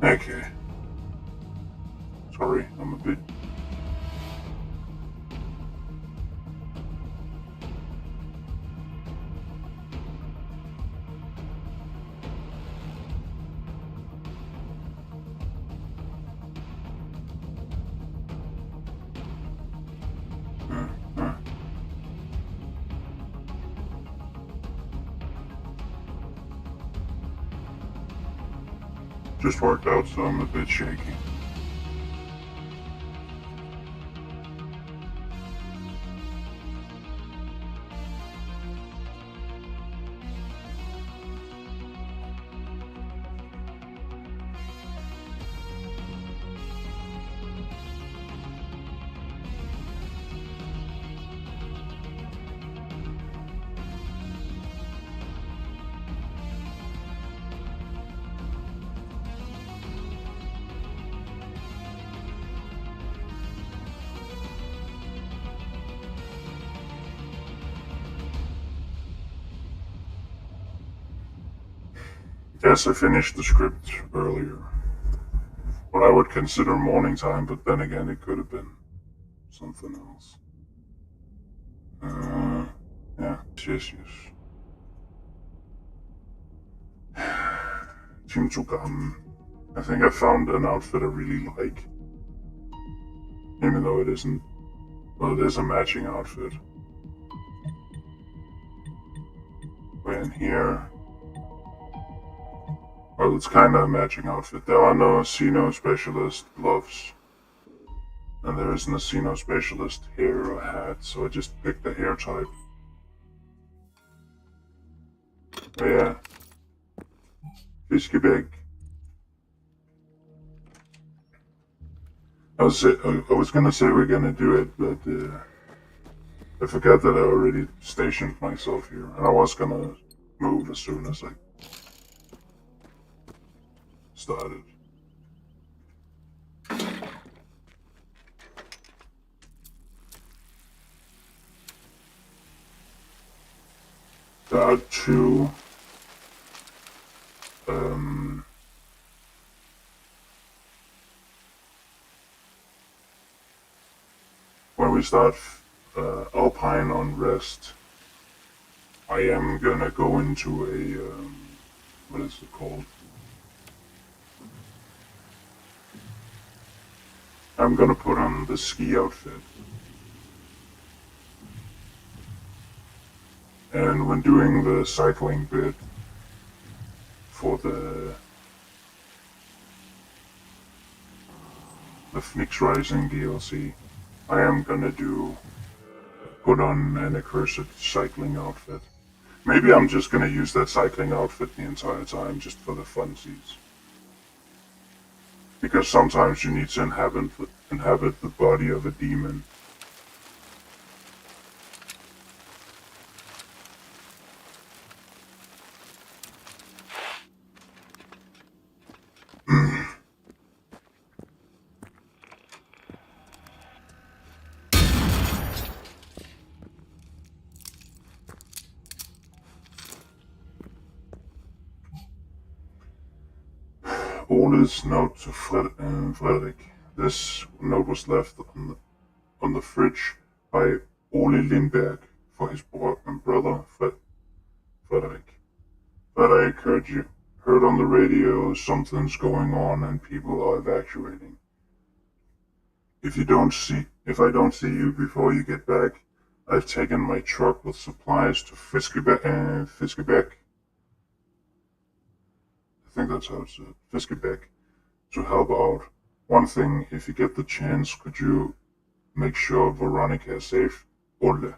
Okay. Sorry, I'm a bit... Just worked out, so I'm a bit shaky. Yes, I finished the script earlier. What I would consider morning time, but then again, it could have been something else. Yeah, yes. Team Tsukam. I think I found an outfit I really like. Even though it isn't. Well, it is a matching outfit. But in here. Well, it's kind of a matching outfit. There are no Xeno specialist gloves. And there isn't a Xeno specialist hair or hat, so I just picked a hair type. But yeah. Fiskebæk. I was gonna say we're gonna do it, but I forgot that I already stationed myself here, and I was gonna move as soon as I started. There are two when we start Alpine on rest, I am gonna go into a what is it called? I'm gonna put on the ski outfit. And when doing the cycling bit for the Phoenix Rising DLC, I am gonna put on an accursed cycling outfit. Maybe I'm just gonna use that cycling outfit the entire time just for the funsies. Because sometimes you need to inhabit the body of a demon. Ole's note to Frederick. This note was left on the fridge by Ole Lindberg for his brother Frederick. Frederick heard on the radio something's going on and people are evacuating. If I don't see you before you get back, I've taken my truck with supplies to Fiskebæk. I think that's how it's said. Fiskebæk, to help out. One thing, if you get the chance, could you make sure Veronica is safe? Ole.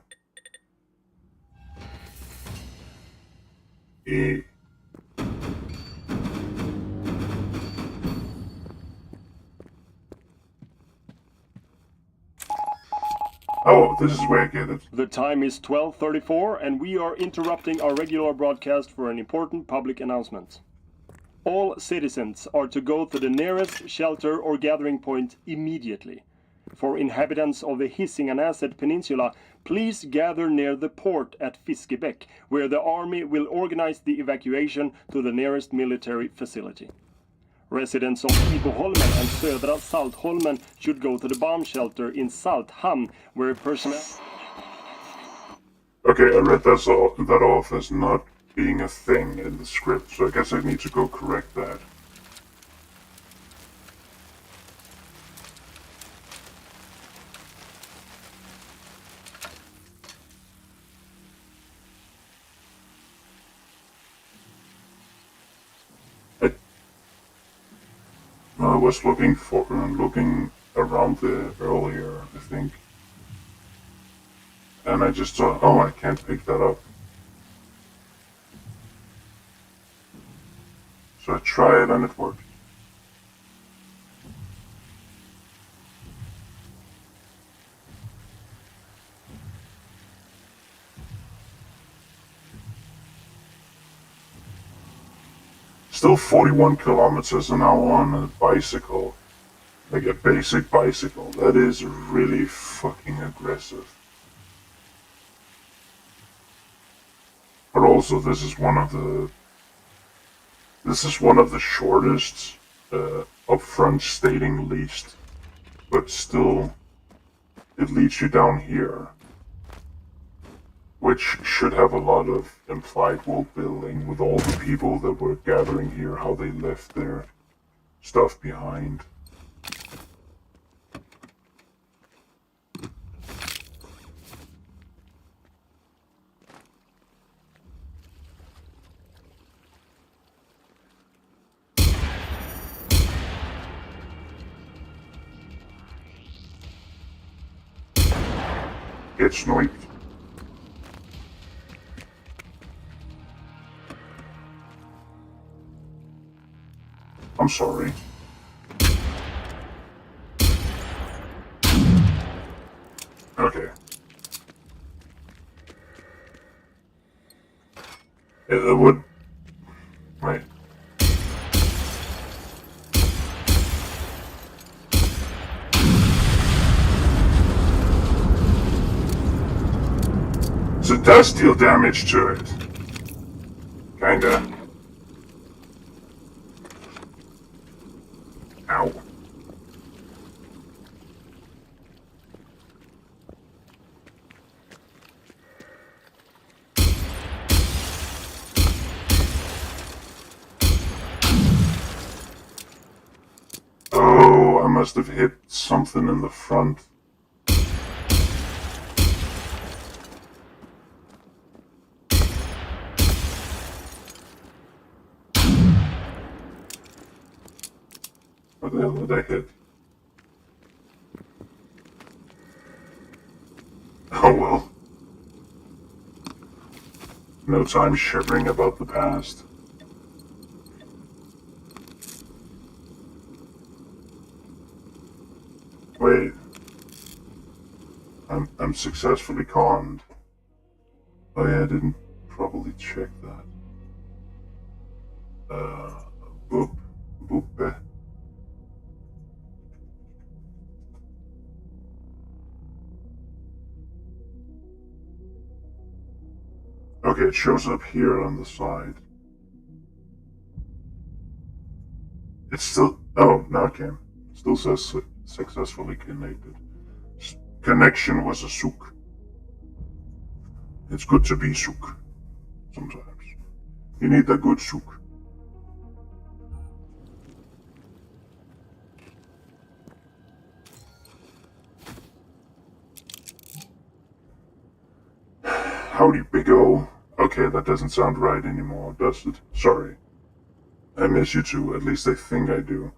Oh, this is where I get it. The time is 12:34 and we are interrupting our regular broadcast for an important public announcement. All citizens are to go to the nearest shelter or gathering point immediately. For inhabitants of the Hisingen Peninsula, please gather near the port at Fiskebäck, where the army will organize the evacuation to the nearest military facility. Residents of Iboholmen and Södra Saltholmen should go to the bomb shelter in Salthamn, where personnel... Okay, I read that off as not being a thing in the script, so I guess I need to go correct that. I was looking around there earlier, I think. And I just thought, oh, I can't pick that up. So I tried and it worked. Still 41 kilometers an hour on a bicycle. Like a basic bicycle. That is really fucking aggressive. But also this is one of the shortest upfront stating least. But still it leads you down here. Which should have a lot of implied world building with all the people that were gathering here, how they left their stuff behind. Get sniped. I'm sorry. Okay. It would... Wait. So it does deal damage to it. Kinda. Ow. Oh, I must have hit something in the front. What the hell did I hit? Oh well. No time shivering about the past. Wait. I'm successfully conned. Oh yeah, I didn't probably check that. Boop. Boop. Okay, it shows up here on the side. It's still... Oh, now it came. Still says successfully connected. Connection was a souk. It's good to be souk. Sometimes. You need a good souk. Howdy, Big O. Okay, that doesn't sound right anymore, does it? Sorry. I miss you too, at least I think I do.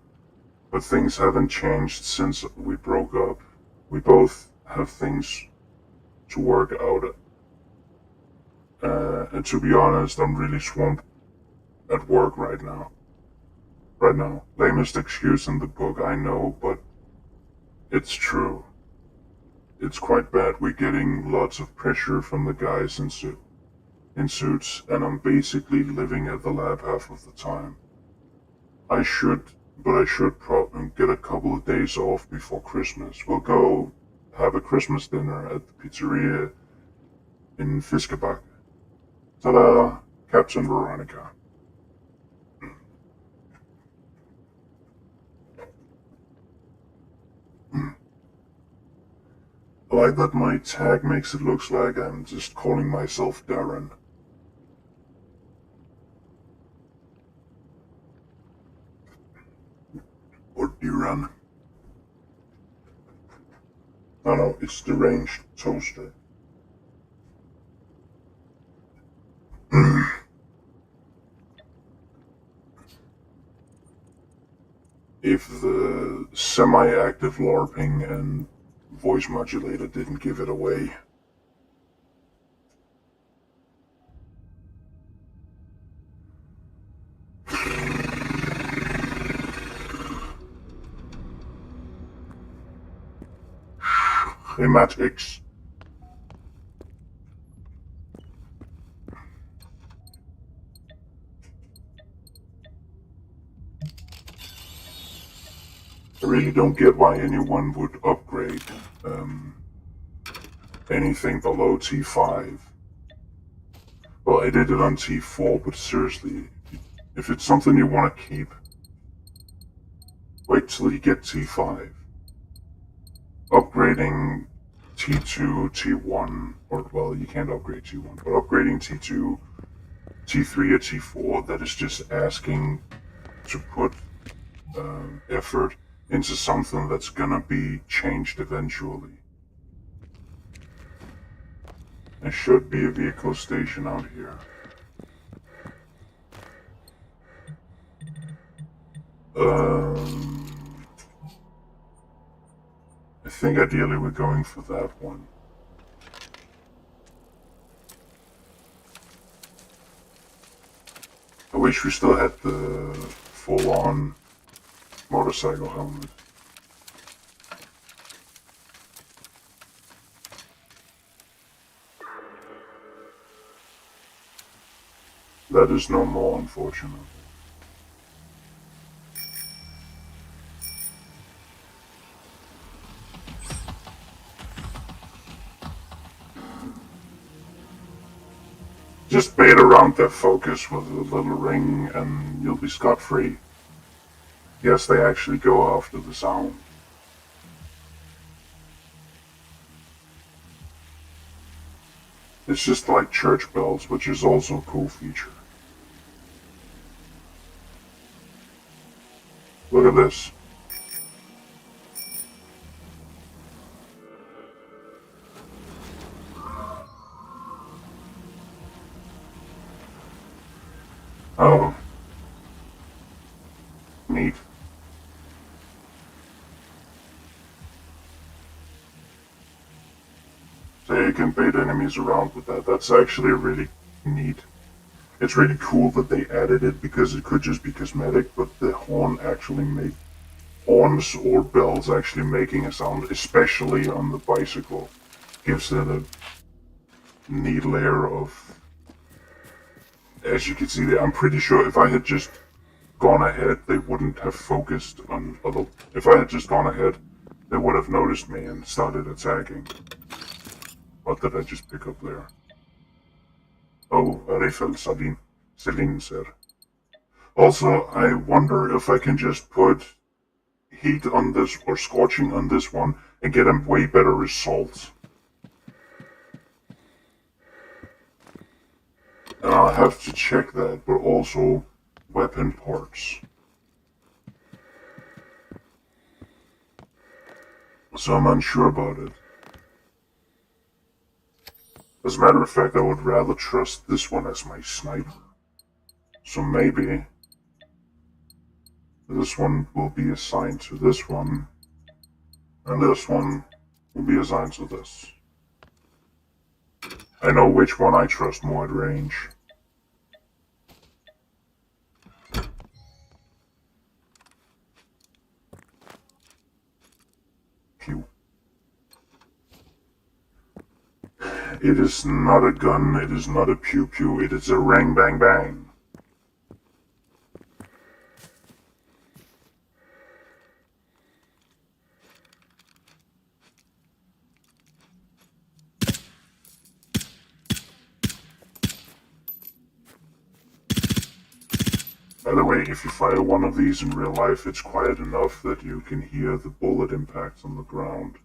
But things haven't changed since we broke up. We both have things to work out. And to be honest, I'm really swamped at work right now. Lamest excuse in the book, I know, but it's true. It's quite bad. We're getting lots of pressure from the guys in suits, and I'm basically living at the lab half of the time. I should but I should probably get a couple of days off before Christmas. We'll go have a Christmas dinner at the pizzeria in Fiskebak. Ta-da, Captain Veronica. I like that my tag makes it look like I'm just calling myself Darren. Or Duran. Oh no, it's deranged toaster. If the semi-active LARPing and voice modulator didn't give it away. Schematics. I really don't get why anyone would upgrade anything below T5. Well, I did it on T4, but seriously, if it's something you want to keep, wait till you get T5. Upgrading T2, T1, or well, you can't upgrade T1, but upgrading T2, T3, or T4, that is just asking to put effort into something that's gonna be changed eventually. There should be a vehicle station out here. I think ideally we're going for that one. I wish we still had the full-on motorcycle helmet. That is no more, unfortunately. Just bait around their focus with a little ring and you'll be scot-free. Yes, they actually go after the sound. It's just like church bells, which is also a cool feature. Look at this. Oh. Neat. So you can bait enemies around with that. That's actually really neat. It's really cool that they added it because it could just be cosmetic, but the horns or bells actually making a sound, especially on the bicycle, gives it a neat layer of, as you can see there, I'm pretty sure if I had just gone ahead, they wouldn't have focused on other. If I had just gone ahead, they would have noticed me and started attacking. What did I just pick up there? Oh, Rifel Celine said. Also, I wonder if I can just put heat on this or scorching on this one and get a way better result. And I'll have to check that, but also weapon parts. So I'm unsure about it. As a matter of fact, I would rather trust this one as my sniper. So maybe this one will be assigned to this one, and this one will be assigned to this. I know which one I trust more at range. Pew. It is not a gun, it is not a pew-pew, it is a rang-bang-bang. By the way, if you fire one of these in real life, it's quiet enough that you can hear the bullet impacts on the ground.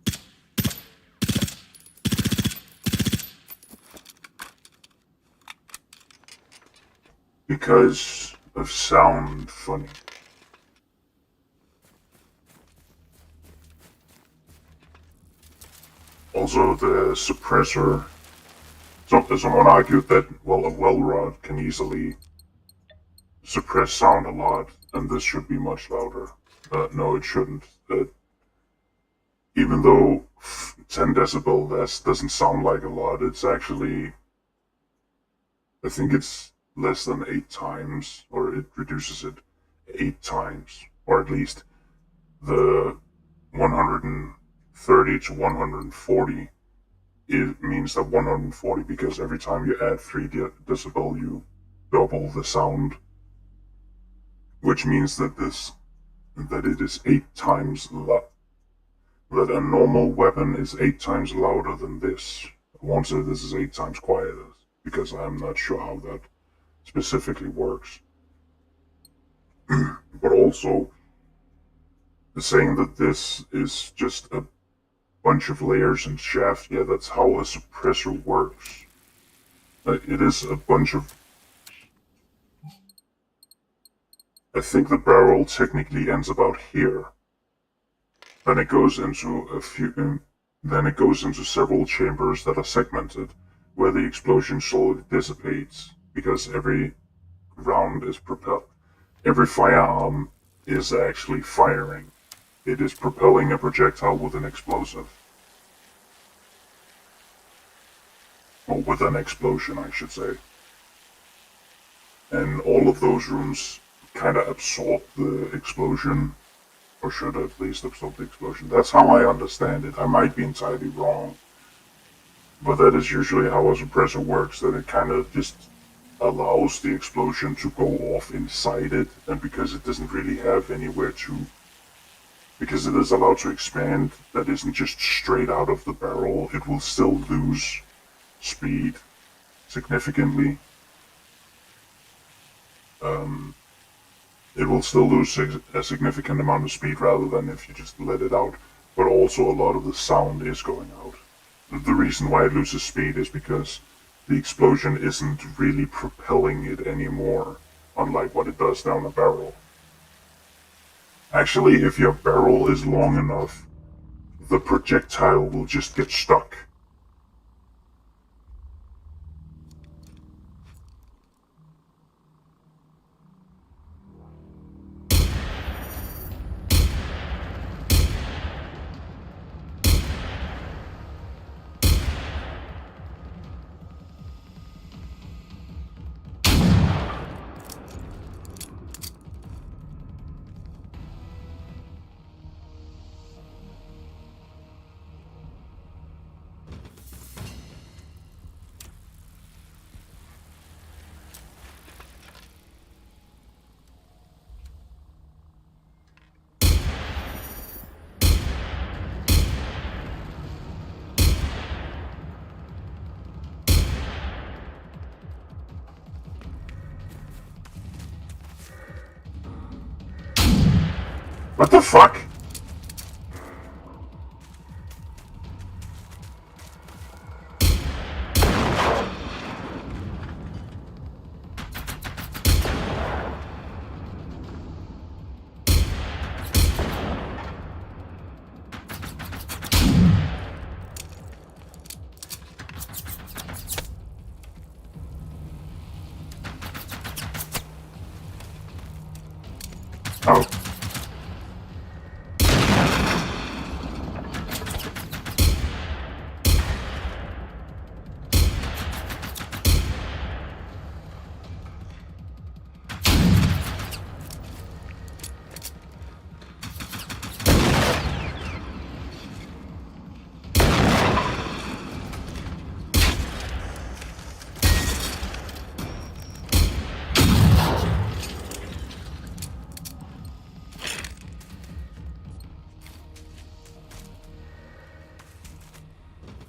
Because of sound funny. Also, the suppressor. Someone argued that, well, a well rod can easily suppress sound a lot, and this should be much louder. No, it shouldn't. Even though 10 decibel less doesn't sound like a lot, it's actually, I think it's less than 8 times, or it reduces it 8 times, or at least the 130 to 140. It means that 140, because every time you add 3 decibel, you double the sound, which means that it is 8 times that a normal weapon is 8 times louder than this. I won't say this is 8 times quieter, because I'm not sure how that specifically works. But also, saying that this is just a bunch of layers and shaft, yeah, that's how a suppressor works. It is a bunch of... I think the barrel technically ends about here. Then it goes into several chambers that are segmented, where the explosion slowly dissipates, because every round is propelled. Every firearm is actually firing. It is propelling a projectile with an explosive. Or with an explosion, I should say. And all of those rooms kind of absorb the explosion, or should at least absorb the explosion. That's how I understand it. I might be entirely wrong, but that is usually how a suppressor works, that it kind of just allows the explosion to go off inside it, and because it doesn't really have anywhere to... because it is allowed to expand, that isn't just straight out of the barrel, it will still lose speed significantly. It will still lose a significant amount of speed rather than if you just let it out, but also a lot of the sound is going out. The reason why it loses speed is because the explosion isn't really propelling it anymore, unlike what it does down a barrel. Actually, if your barrel is long enough, the projectile will just get stuck. What the fuck? Oh.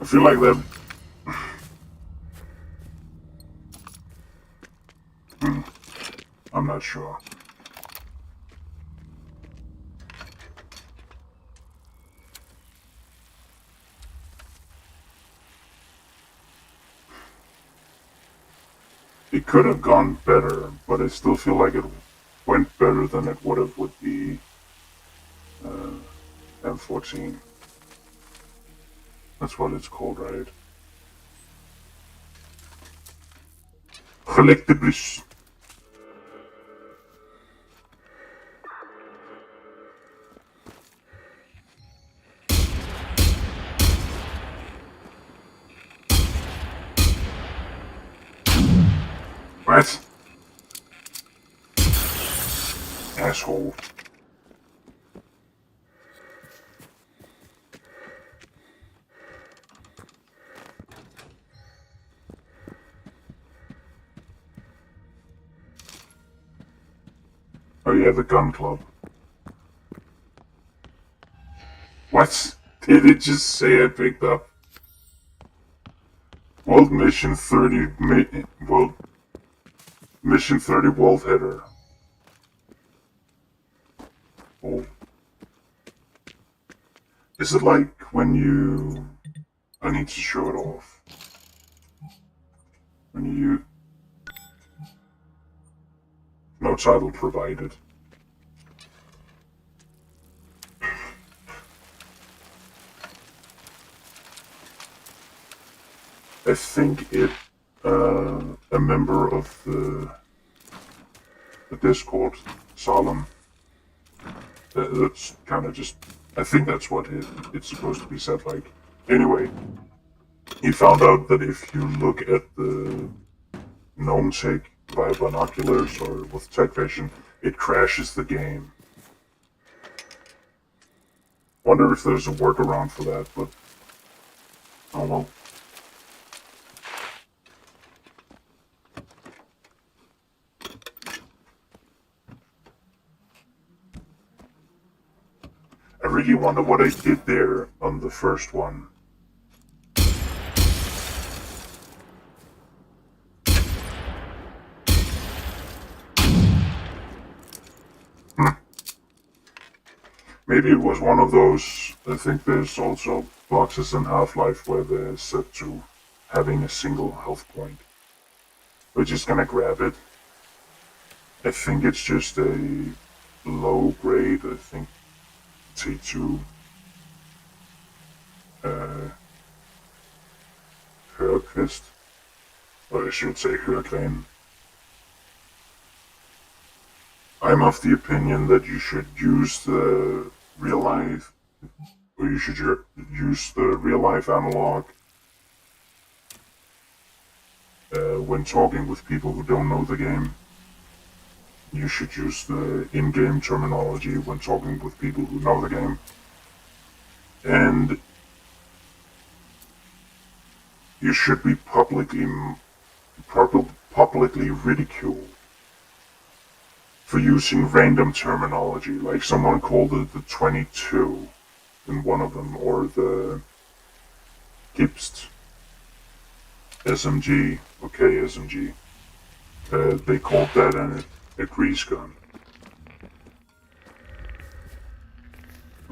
I feel like that... I'm not sure. It could have gone better, but I still feel like it went better than it would have with the M14. That's what it's called, right? Collectibles. What? Asshole. Oh yeah, the gun club. What? Did it just say I picked up? World Mission 30, World Mission 30 World Header. Oh. Is it like when you... I need to show it off. When you... No title provided. I think a member of the Discord, Solemn, that's kind of just, I think that's what it's supposed to be said like. Anyway, he found out that if you look at the gnome tick via binoculars or with tech vision, it crashes the game. Wonder if there's a workaround for that, but oh well. I really wonder what I did there on the first one. Maybe it was one of those. I think there's also boxes in Half-Life where they're set to having a single health point. We're just gonna grab it. I think it's just a low grade, I think T2 Hörquist, or I should say Hörklein. I'm of the opinion that you should use the real life, or you should use the real life analog when talking with people who don't know the game. You should use the in-game terminology when talking with people who know the game. And you should be publicly ridiculed for using random terminology, like someone called it the 22 in one of them, or the Gipst SMG, okay, SMG. They called that a grease gun.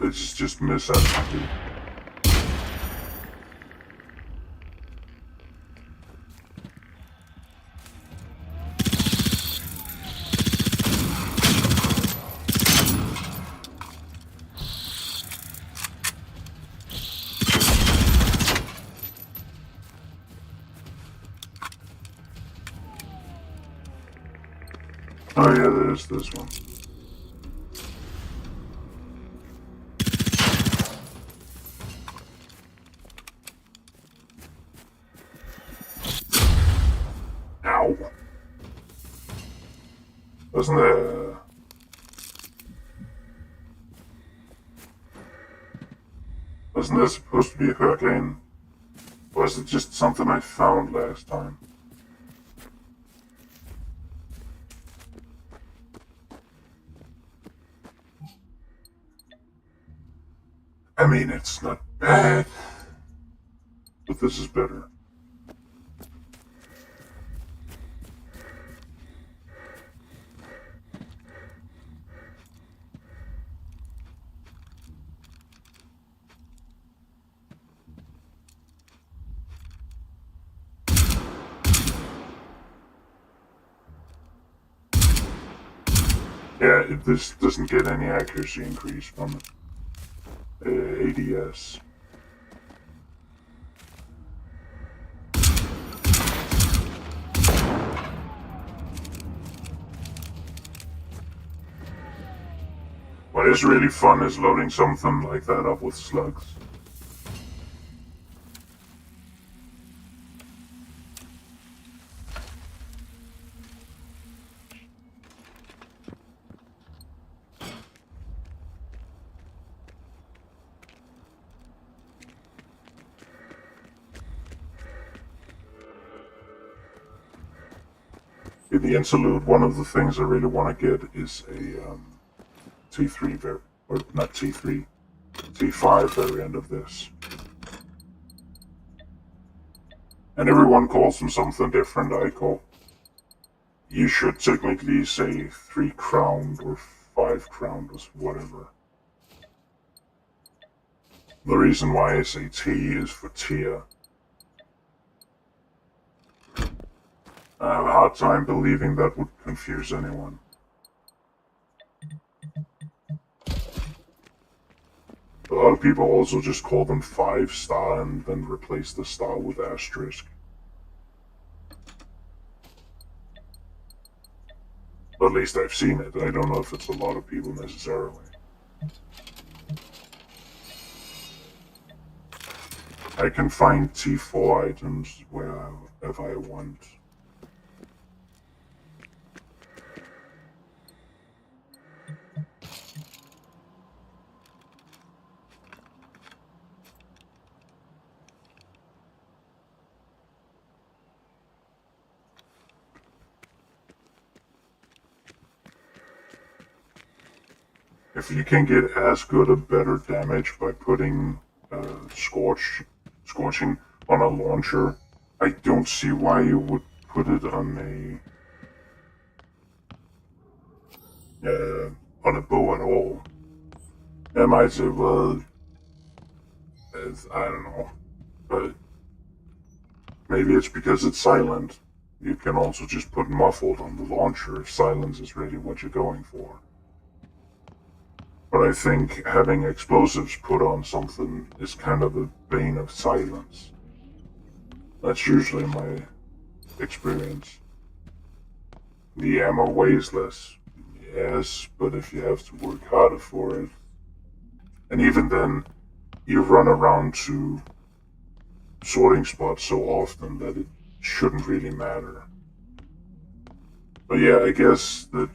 It's just misunderstood. Oh yeah, there's this one. Ow. Wasn't there supposed to be a hurricane? Or is it just something I found last time? I mean, it's not bad, but this is better. Yeah, this doesn't get any accuracy increase from ADS. What is really fun is loading something like that up with slugs. In the interlude, one of the things I really want to get is a T3 or not T3, T5 variant of this. And everyone calls them something different. You should technically say 3 crowned or 5 crowned or whatever. The reason why I say T is for tier. I have a hard time believing that would confuse anyone. A lot of people also just call them 5-star and then replace the star with asterisk. At least I've seen it. I don't know if it's a lot of people necessarily. I can find T4 items wherever I want. If you can get as good or better damage by putting scorching on a launcher, I don't see why you would put it on a bow at all. I might say, well, I don't know, but maybe it's because it's silent. You can also just put muffled on the launcher if silence is really what you're going for. But I think having explosives put on something is kind of a bane of silence. That's usually my experience. The ammo weighs less, yes, but if you have to work harder for it, and even then, you run around to sorting spots so often that it shouldn't really matter. But yeah, I guess that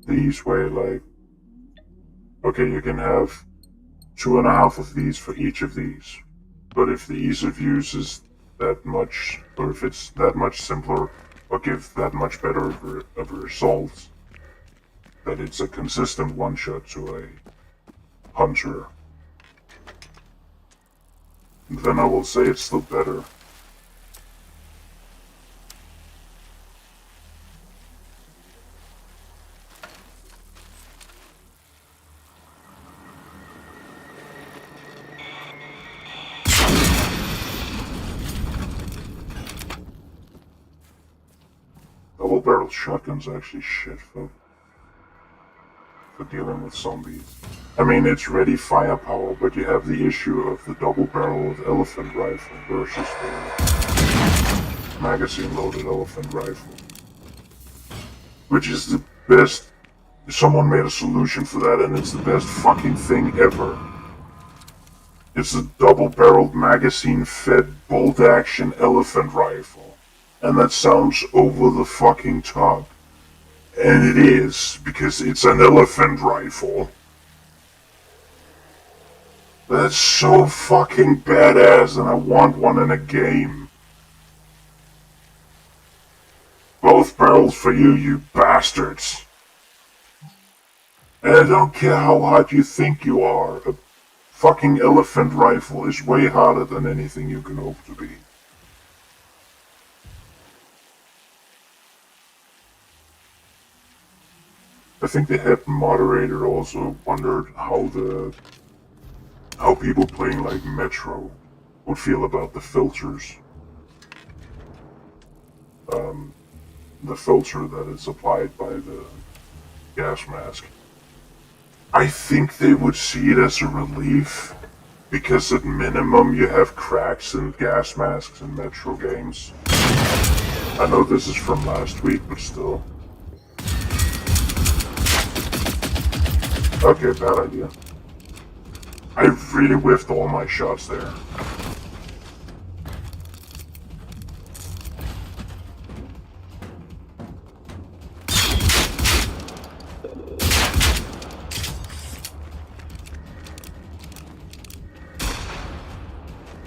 these way, like, okay, you can have 2.5 of these for each of these, but if the ease of use is that much, or if it's that much simpler, or give that much better of a result, that it's a consistent one-shot to a hunter, then I will say it's still better. Double-barrel shotgun's actually shit for dealing with zombies. I mean, it's ready firepower, but you have the issue of the double-barreled elephant rifle versus the magazine-loaded elephant rifle, which is the best. Someone made a solution for that, and it's the best fucking thing ever. It's a double-barreled magazine-fed bolt-action elephant rifle, and that sounds over the fucking top. And it is, because it's an elephant rifle. That's so fucking badass, and I want one in a game. Both barrels for you, you bastards. And I don't care how hard you think you are, a fucking elephant rifle is way harder than anything you can hope to be. I think the head moderator also wondered how people playing like Metro would feel about the filters. the filter that is applied by the gas mask. I think they would see it as a relief, because at minimum you have cracks in gas masks in Metro games. I know this is from last week, but still. Okay, bad idea. I really whiffed all my shots there.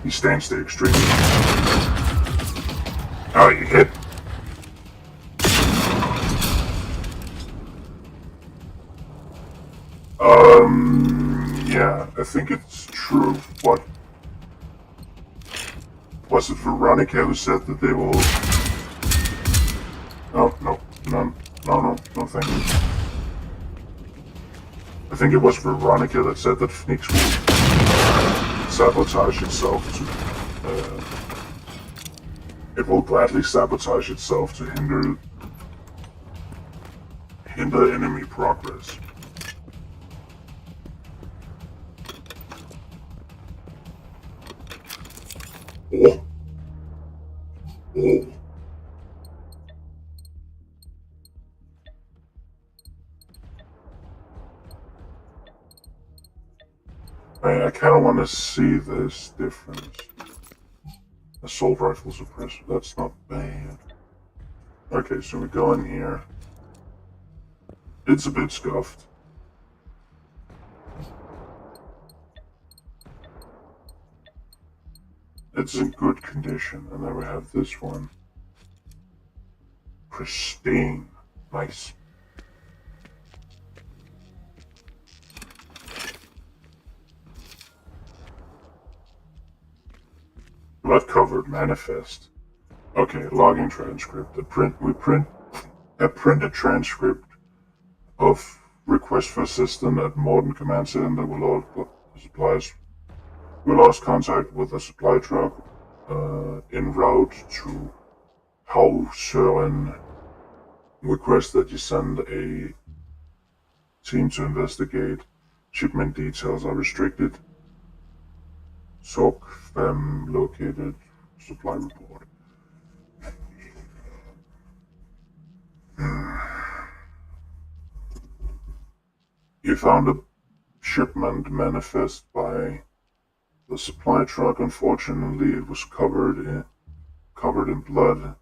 He stands the extreme. Oh, you hit. Yeah, I think it's true. What? Was it Veronica who said that they will... No, thank you. I think it was Veronica that said that Phoenix will sabotage itself to... it will gladly sabotage itself to hinder enemy progress. Oh. I kind of want to see this difference. Assault rifle suppressor, that's not bad. Okay, so we go in here. It's a bit scuffed. It's in good condition, and then we have this one. Pristine. Nice. Blood-covered manifest. Okay, logging transcript. We print a printed transcript of request for assistance at Morton Command Center. We lost contact with a supply truck en route to Søren. Request that you send a team to investigate. Shipment details are restricted. SOC FEM located. Supply report. You found a shipment manifest by the supply truck. Unfortunately, it was covered in blood,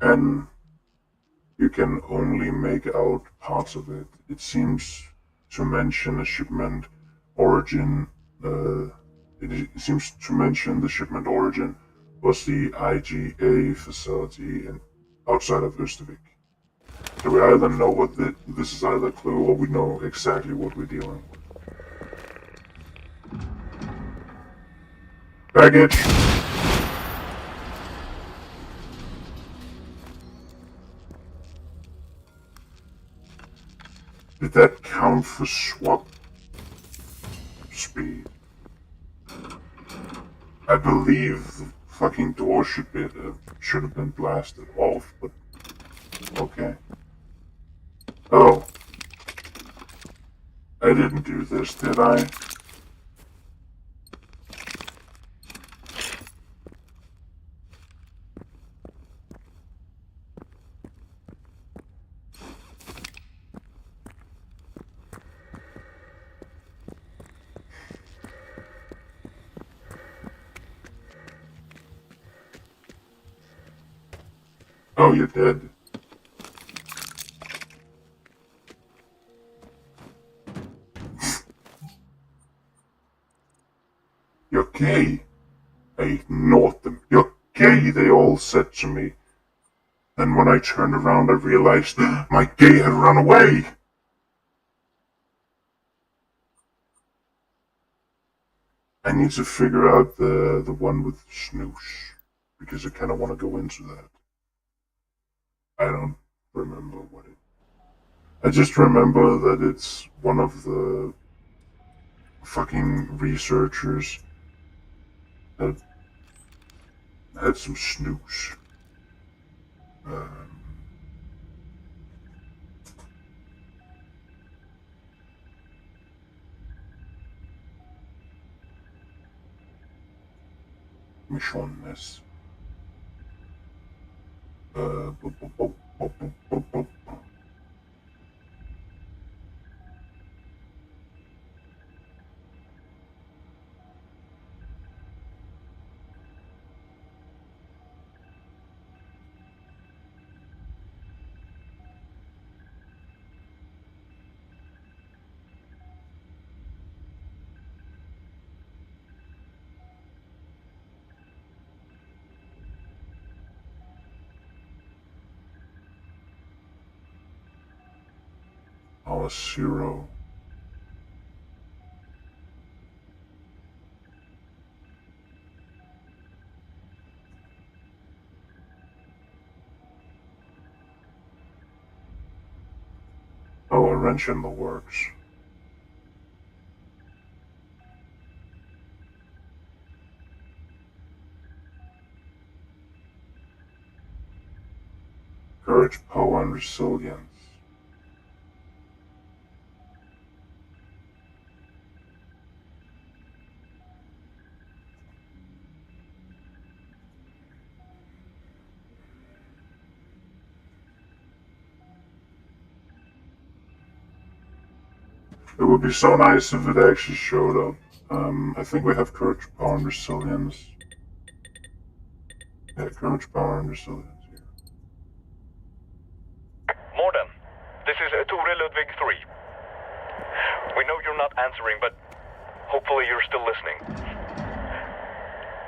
and you can only make out parts of it. It seems to mention a shipment origin. It seems to mention the shipment origin was the IGA facility outside of Østervik. So we either know what this is either a clue, or we know exactly what we're dealing with. Baggage. Did that count for swap speed? I believe the fucking door should have been blasted off, but okay. Oh. I didn't do this, did I? Oh, you're dead. You're gay. I ignored them. You're gay, they all said to me. And when I turned around, I realized my gay had run away. I need to figure out the one with snooze, because I kind of want to go into that. I don't remember what it... I just remember that it's one of the fucking researchers that had some snooze. Missiones. Our zero. Our wrench in the works. Courage, power, and resilience. It would be so nice if it actually showed up. I think we have courage, power, and resilience. Yeah, courage, power, and resilience here. Morden, this is thru Ludwig 3. We know you're not answering, but hopefully you're still listening.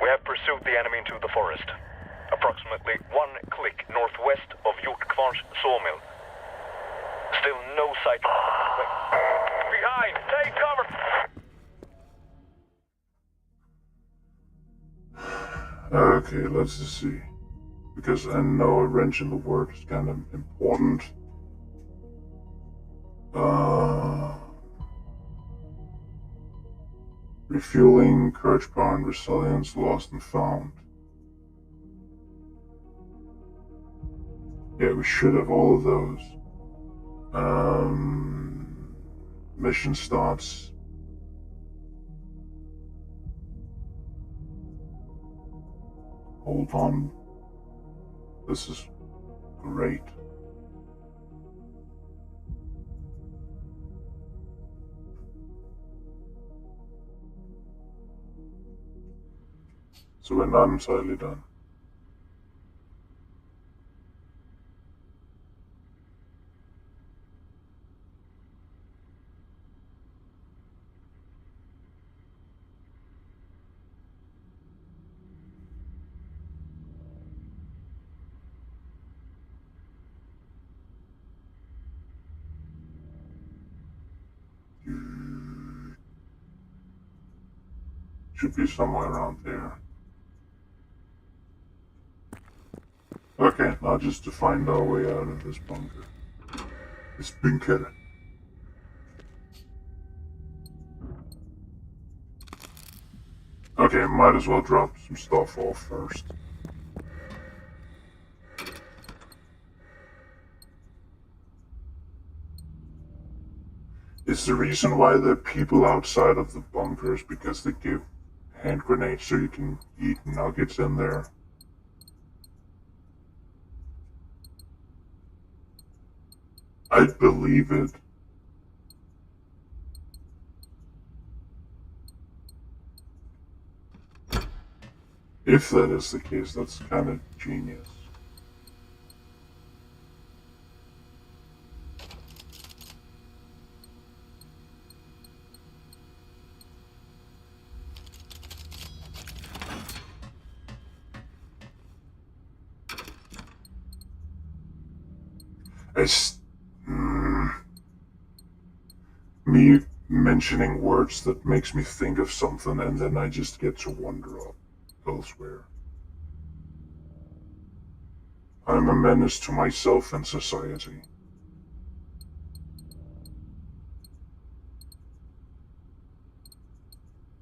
We have pursued the enemy into the forest, approximately 1 click northwest of Hjortkvarns sawmill. Still no sight. Wait. Behind! Take cover! Okay, let's just see. Because I know a wrench in the works is kind of important. Refueling, courage, power, and resilience, lost and found. Yeah, we should have all of those. Mission starts. Hold on. This is great. So we're not entirely done. Should be somewhere around there. Okay, now just to find our way out of this bunker. This bunker. Okay, might as well drop some stuff off first. It's the reason why there are people outside of the bunkers, because they give hand grenades so you can eat nuggets in there. I believe it. If that is the case, that's kind of genius. Me mentioning words that makes me think of something, and then I just get to wander off elsewhere. I'm a menace to myself and society.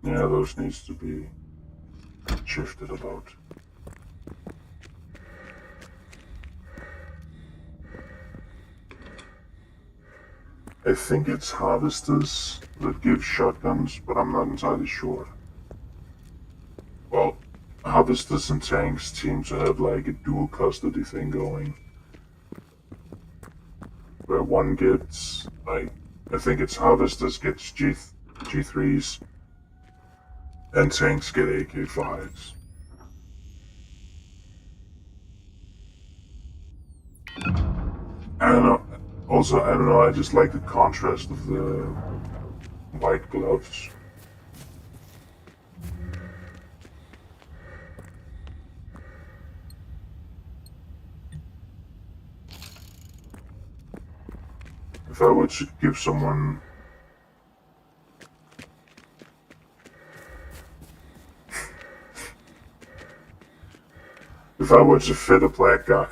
Yeah, those needs to be shifted about. I think it's harvesters that give shotguns, but I'm not entirely sure. Well, harvesters and tanks seem to have like a dual custody thing going. Where one gets, like, I think it's harvesters gets G3s, and tanks get AK5s. I don't know. Also, I don't know, I just like the contrast of the white gloves. If I were to give someone... If I were to fit a black guy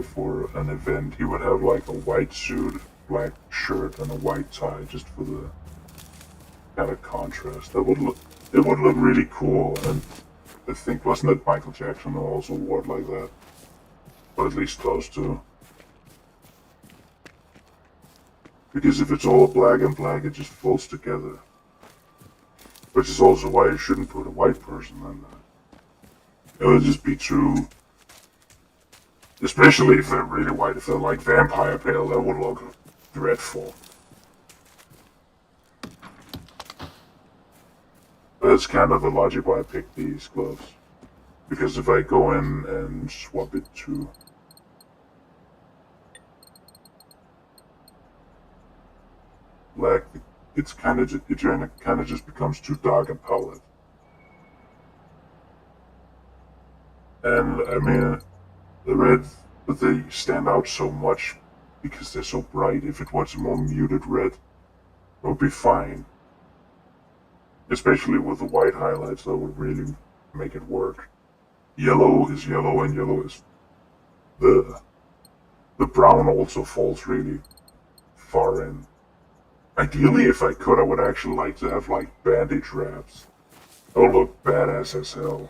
for an event, he would have like a white suit, black shirt, and a white tie, just for the kind of contrast. It would look really cool, and I think wasn't it Michael Jackson who also wore it like that, or at least close to. Because if it's all black and black, it just falls together. Which is also why you shouldn't put a white person in that. It would just be too... Especially if they're really white, if they're like vampire pale, that would look dreadful. But that's kind of the logic why I picked these gloves. Because if I go in and swap it to... black, it kind of just becomes too dark and pallid. And I mean, the red, but they stand out so much because they're so bright. If it was a more muted red, it would be fine. Especially with the white highlights, that would really make it work. Yellow is yellow, and yellow is the brown also falls really far in. Ideally, if I could, I would actually like to have like bandage wraps. That would look badass as hell.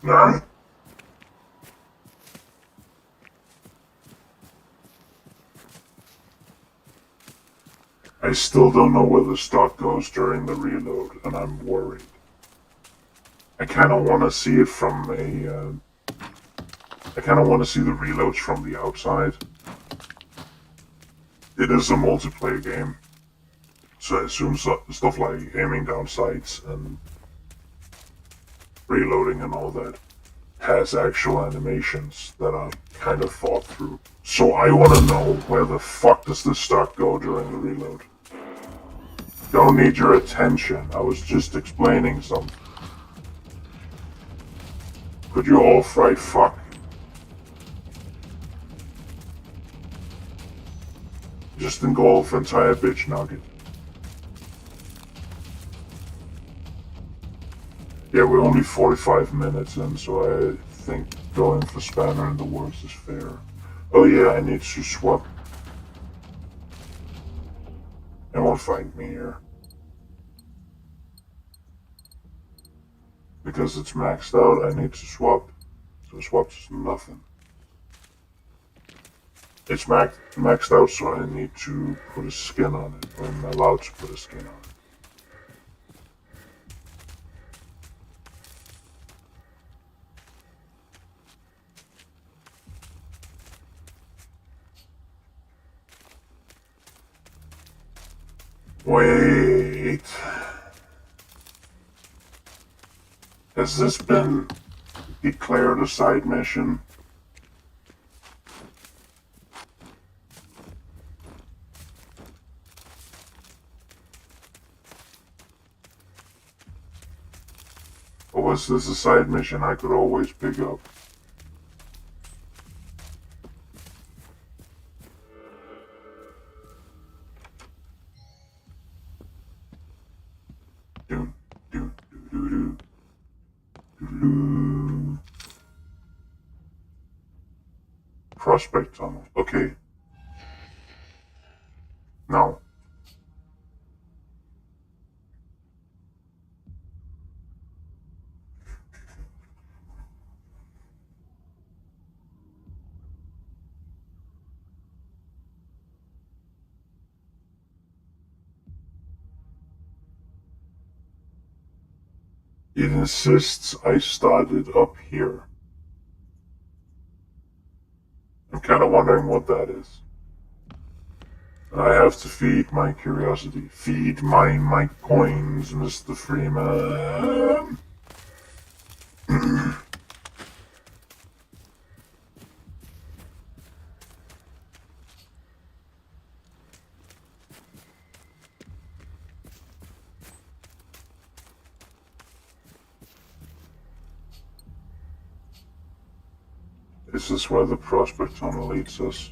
Nah. I still don't know where the stock goes during the reload, and I'm worried. I kind of want to see it from I kind of want to see the reloads from the outside. It is a multiplayer game, so I assume stuff like aiming down sights and reloading and all that has actual animations that are kind of thought through. So I want to know where the fuck does this stock go during the reload. Don't need your attention, I was just explaining something. Could you all fry fuck? Just engulf entire bitch nugget. Yeah, we're only 45 minutes in, so I think going for Spanner in the works is fair. Oh yeah, I need to swap. It won't find me here. Because it's maxed out, I need to swap. So swap is nothing. It's maxed out, so I need to put a skin on it. Or I'm allowed to put a skin on it. Wait. Has this been declared a side mission? Or was this a side mission I could always pick up? Prospect tunnel. Okay. Now. It insists I started up here. I'm kind of wondering what that is. I have to feed my curiosity. Feed my coins, Mr. Freeman. Is this where the prospect tunnel leads us?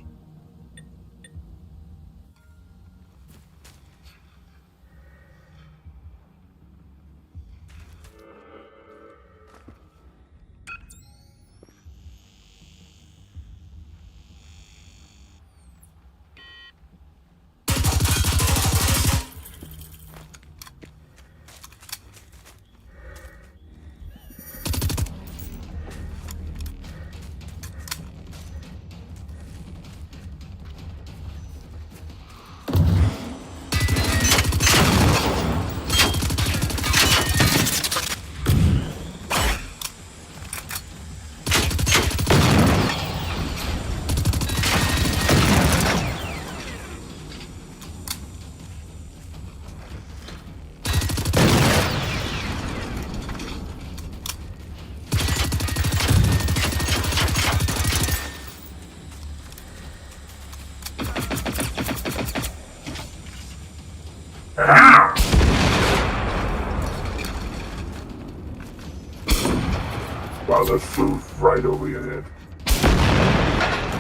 Wow, that flew right over your head.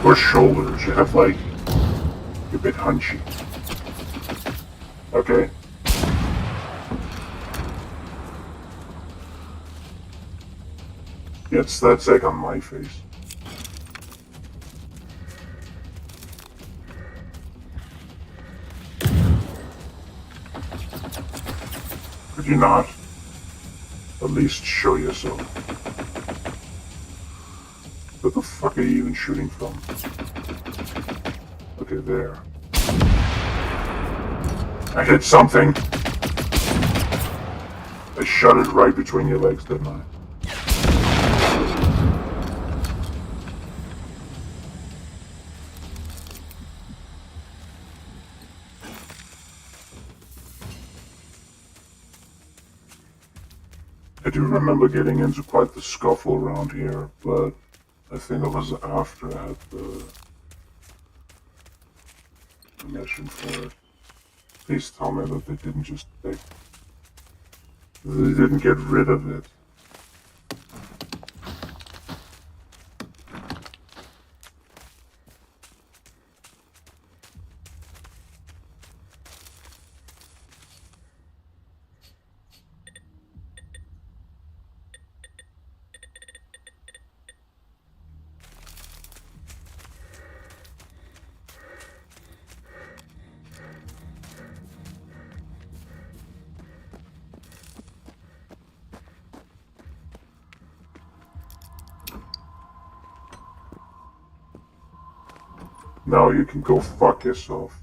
Or shoulders, you have like, you're a bit hunchy. Okay. Yes, that's like on my face. Could you not at least show yourself? Where the fuck are you even shooting from? Okay, there. I hit something. I shot it right between your legs, didn't I? I do remember getting into quite the scuffle around here, but I think it was after I had the mission for it. Please tell me that they didn't just they didn't get rid of it. Now you can go fuck yourself.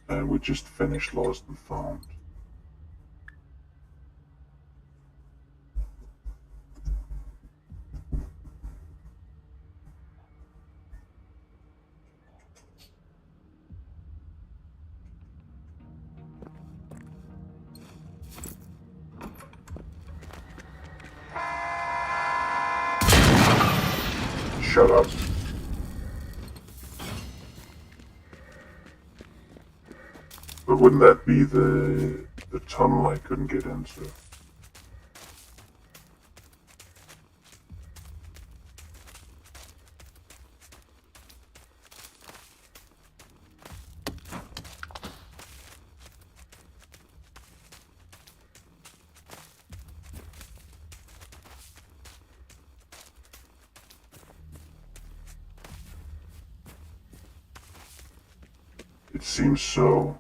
And we just finished Lost and Found. Shut up. But wouldn't that be the tunnel I couldn't get into? It seems so.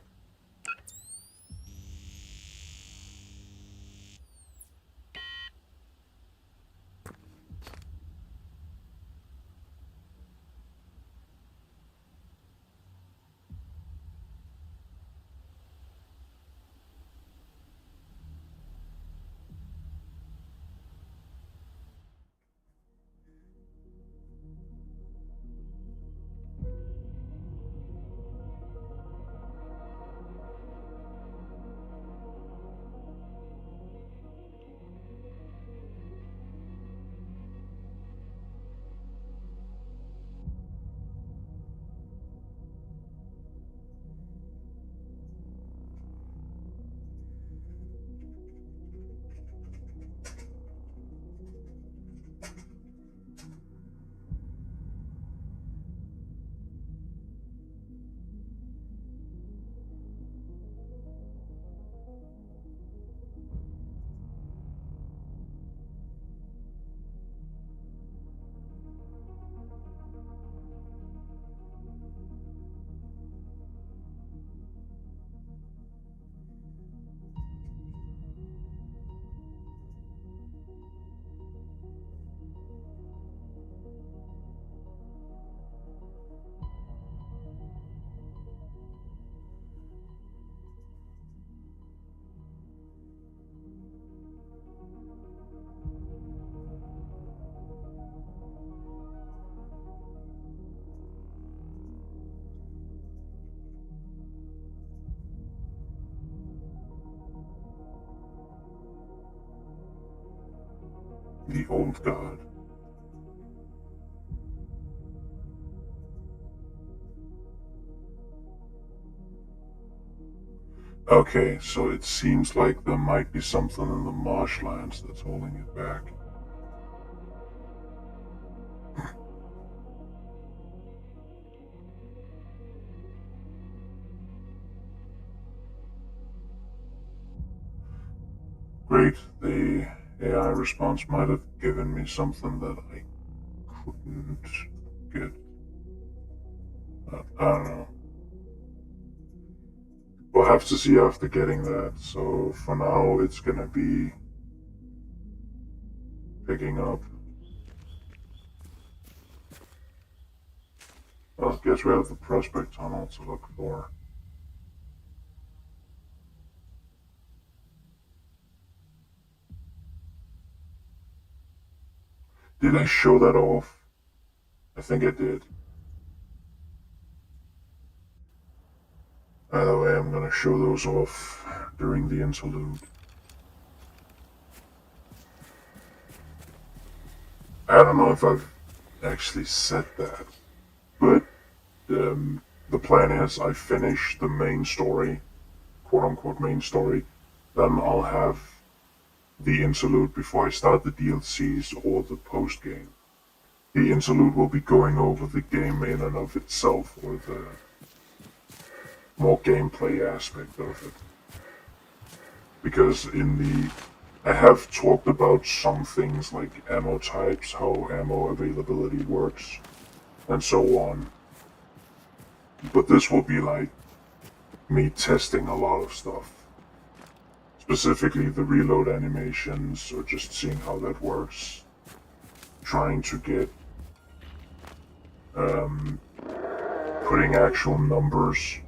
The old god. Okay, so it seems like there might be something in the marshlands that's holding it back. Great, the AI response might have given me something that I couldn't get. I don't know. We'll have to see after getting that, so for now it's gonna be picking up. I guess we have the prospect tunnel to look for. Did I show that off? I think I did. Either way, I'm gonna show those off during the interlude. I don't know if I've actually said that, but the plan is I finish the main story, quote-unquote main story, then I'll have the interlude before I start the DLCs or the post-game. The interlude will be going over the game in and of itself, or the more gameplay aspect of it. Because I have talked about some things like ammo types, how ammo availability works, and so on. But this will be like me testing a lot of stuff. Specifically the reload animations, or just seeing how that works. Trying to get putting actual numbers.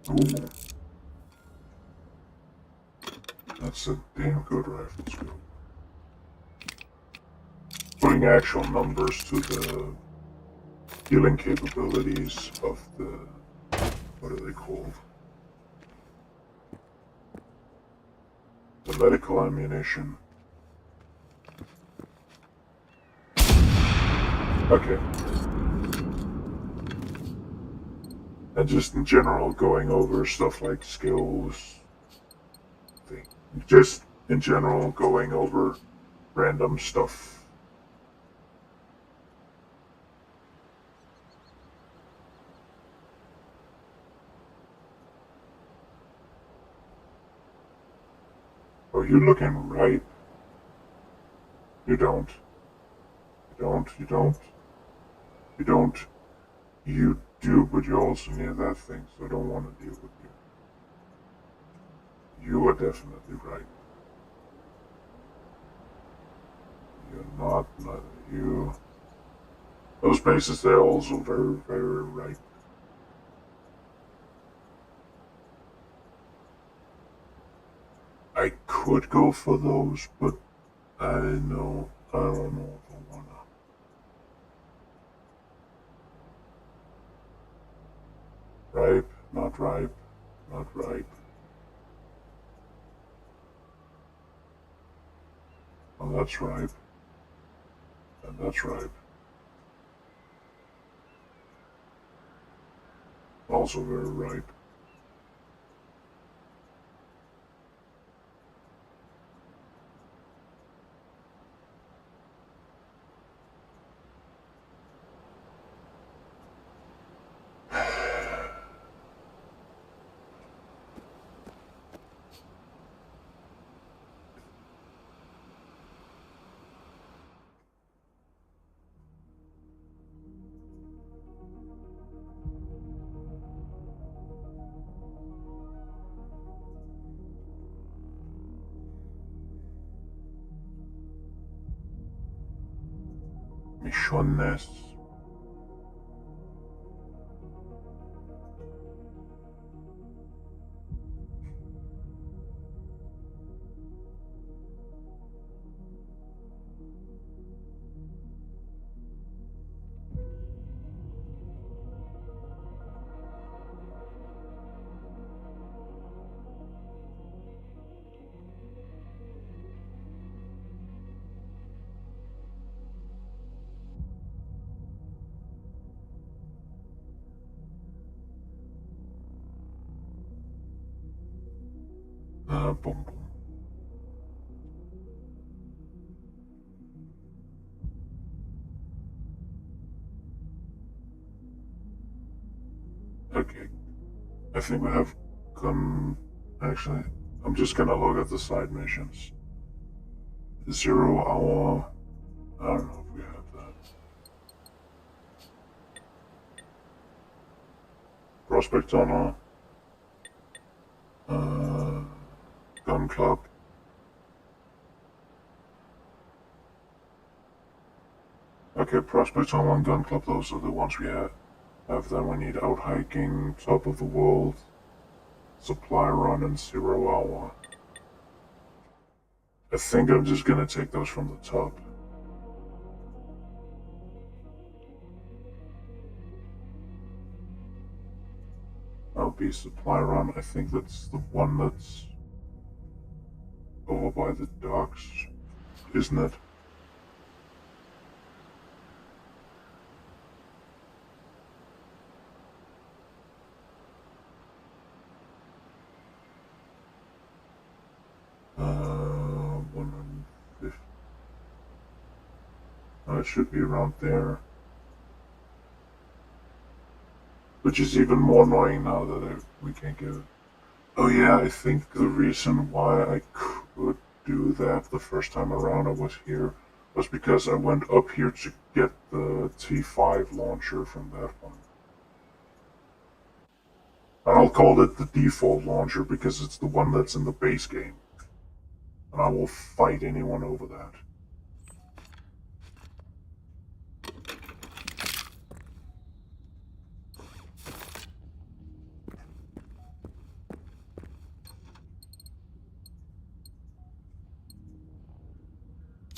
Ooh. That's a damn good rifle scope. Putting actual numbers to the healing capabilities of the, what are they called? The medical ammunition. Okay. And just in general going over stuff like skills. Just in general going over random stuff. Oh, you're looking ripe. You don't. You do, but you're also near that thing, so I don't want to deal with you. You are definitely right. You're not, neither you. Those bases, they're also very, very right. I could go for those, but I don't know if I wanna. Ripe, not ripe, not ripe. Oh, that's ripe. And that's ripe. Also very ripe. Michones. Boom, boom. Okay, I think we have come. Actually, I'm just gonna look at the side missions. 0 hour. I don't know if we have that. Prospect Tunnel. Gun Club. Okay, Prospect Tunnel and Gun Club, those are the ones we have. Then we need Out Hiking, Top of the World, Supply Run, and 0 hour. I think I'm just gonna take those from the top. That'll be Supply Run. I think that's the one that's over by the docks, isn't it? Uh, 150. It should be around there. Which is even more annoying now that we can't get it. Oh yeah, I think the reason why I could do that the first time around I was here was because I went up here to get the T5 launcher from that one. And I'll call it the default launcher because it's the one that's in the base game. And I will fight anyone over that.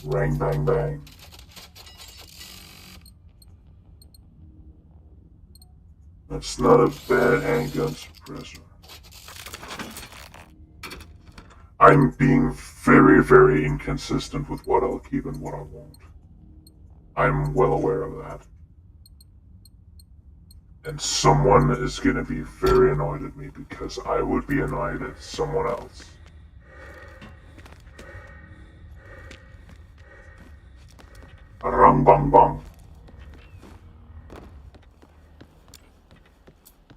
Rang bang bang. That's not a bad handgun suppressor. I'm being very, very inconsistent with what I'll keep and what I won't. I'm well aware of that. And someone is gonna be very annoyed at me because I would be annoyed at someone else. Rang bang bang.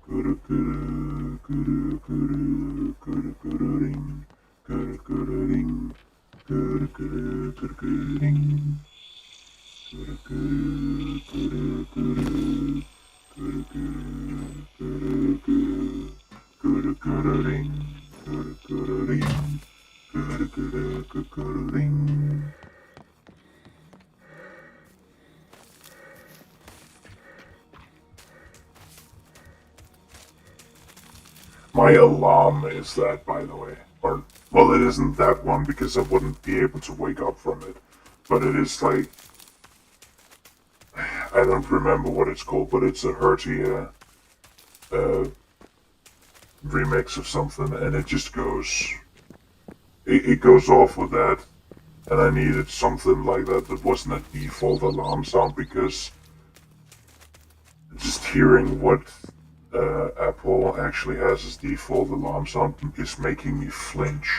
Kuru kuru kuru kuru kuru kuru ring. Good-a-good-a-ding. Good-a-good-a-good-a-good-a-ding. Good-a-good-a-good-a-good-a. Good-a-good-a-good-a-good. Good-a-good-a-ding. Good-a-good-a-ding. Good-a-good-a-good-a-ding. My alarm is that, by the way. Or, well, it isn't that one because I wouldn't be able to wake up from it. But it is like, I don't remember what it's called, but it's a Hertia remix of something, and it just goes, it goes off with that. And I needed something like that that wasn't a default alarm sound, because just hearing what Apple actually has as default alarm sound is making me flinch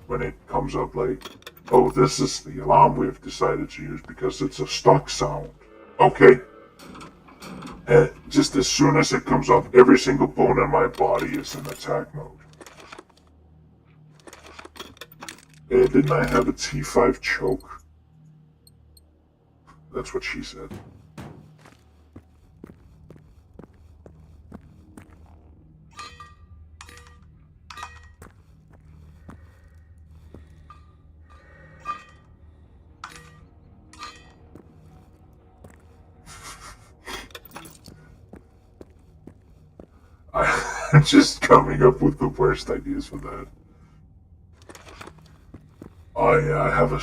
when it comes up like, oh, this is the alarm we've decided to use because it's a stock sound. Okay. And just as soon as it comes up, every single bone in my body is in attack mode. Didn't I have a T5 choke? That's what she said. I'm just coming up with the worst ideas for that. I have a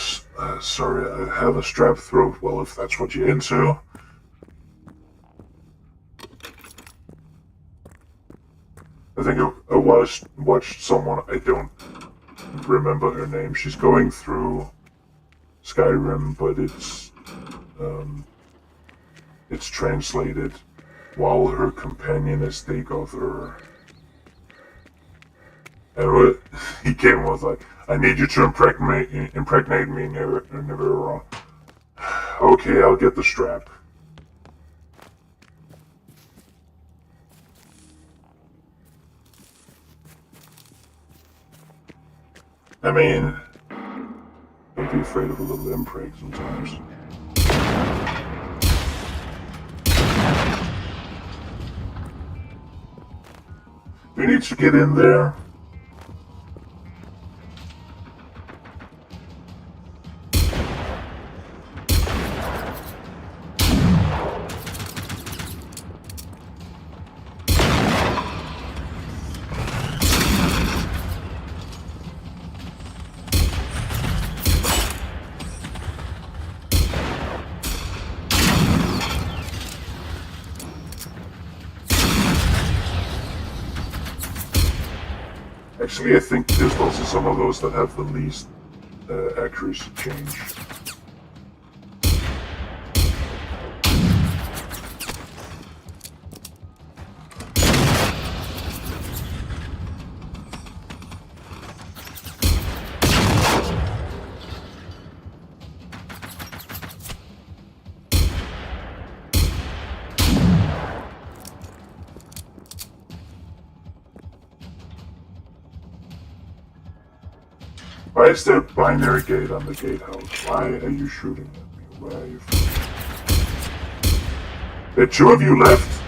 strap throat. Well, if that's what you're into. I think I watched someone, I don't remember her name. She's going through Skyrim, but it's translated while her companion is the other. And he came with like, I need you to impregnate me, never. Okay, I'll get the strap. I mean, don't be afraid of a little impreg sometimes. We need to get in there. Actually, I think pistols are some of those that have the least accuracy change. Why is there a binary gate on the gatehouse? Why are you shooting at me? Where are you from? There are two of you left.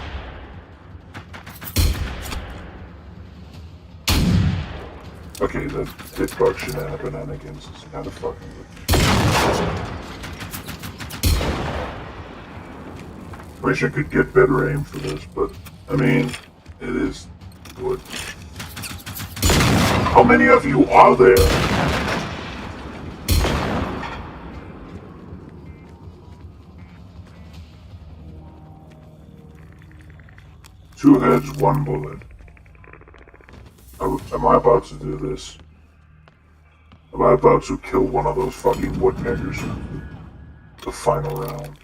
Okay, the hitbox shenanigans is kind of fucking with. Wish I could get better aim for this, but I mean, it is good. How many of you are there? Two heads, one bullet. Am I about to do this? Am I about to kill one of those fucking woodpeckers in the final round?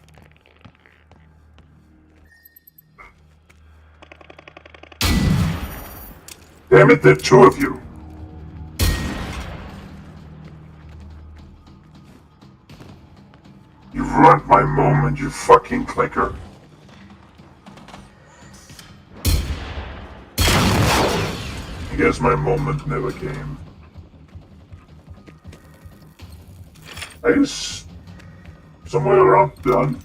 Damn it, there are two of you! You ruined my moment, you fucking clicker. I guess my moment never came. I guess somewhere around done.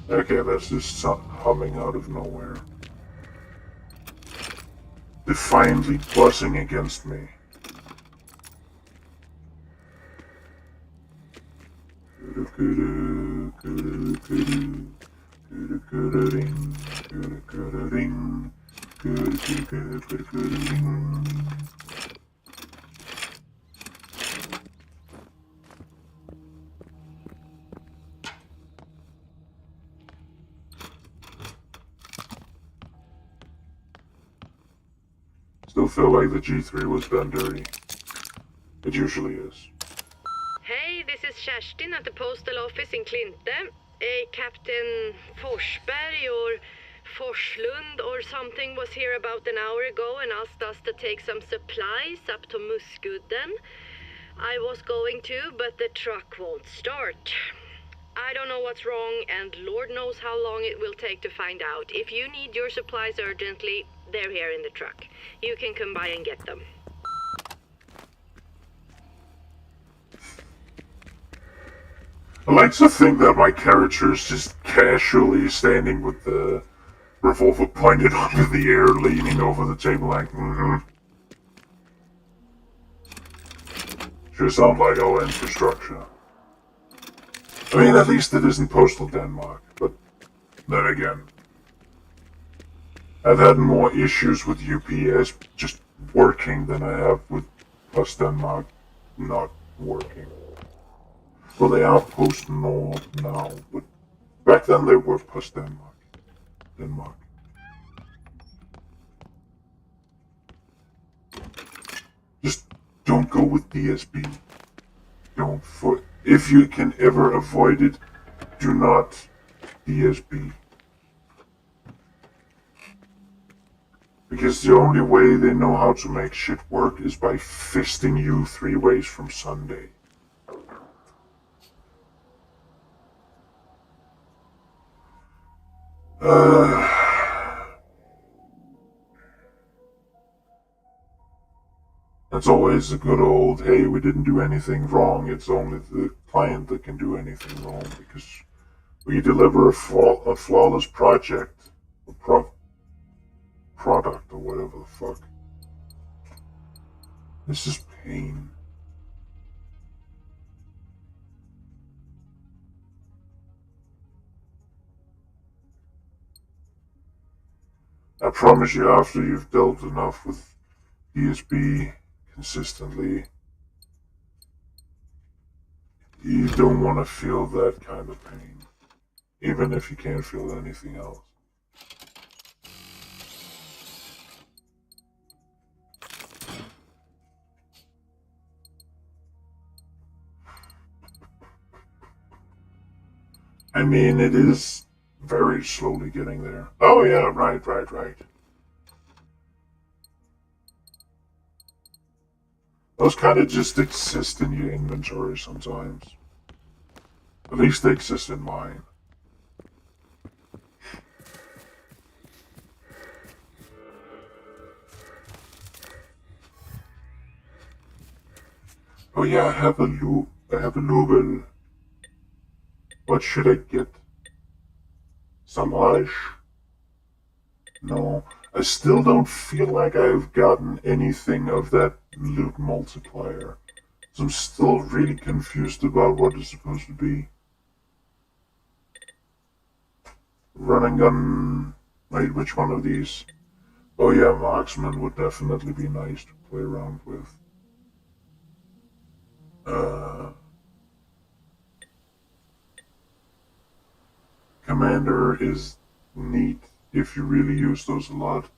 Okay, that's just humming out of nowhere. Defiantly buzzing against me. Still feel like the G3 was done dirty. It usually is. Hey, this is Kerstin at the postal office in Klinte. Captain Forsberg or Forslund or something was here about an hour ago and asked us to take some supplies up to Muskudden. I was going to, but the truck won't start. I don't know what's wrong, and Lord knows how long it will take to find out. If you need your supplies urgently, they're here in the truck. You can come by and get them. I like to think that my character is just casually standing with the revolver pointed up in the air, leaning over the table like, Sure sounds like our infrastructure. I mean, at least it isn't postal Denmark, but then again, I've had more issues with UPS just working than I have with Post Denmark not working. Well, they are Post Nord now, but back then they were Post Denmark. Just don't go with DSB. If you can ever avoid it, do not DSB. Because the only way they know how to make shit work is by fisting you 3 ways from Sunday. It's always a good old, hey, we didn't do anything wrong. It's only the client that can do anything wrong because we deliver a flawless project, product, or whatever the fuck. This is pain. I promise you, after you've dealt enough with DSB consistently, you don't want to feel that kind of pain, even if you can't feel anything else. I mean, it is very slowly getting there. Oh yeah, right. Those kind of just exist in your inventory sometimes. At least they exist in mine. Oh yeah, I have a Lubel. What should I get? Some Irish? No, I still don't feel like I've gotten anything of that loot multiplier. So I'm still really confused about what it's supposed to be. Running gun... Wait, which one of these? Oh yeah, marksman would definitely be nice to play around with. Commander is neat if you really use those a lot.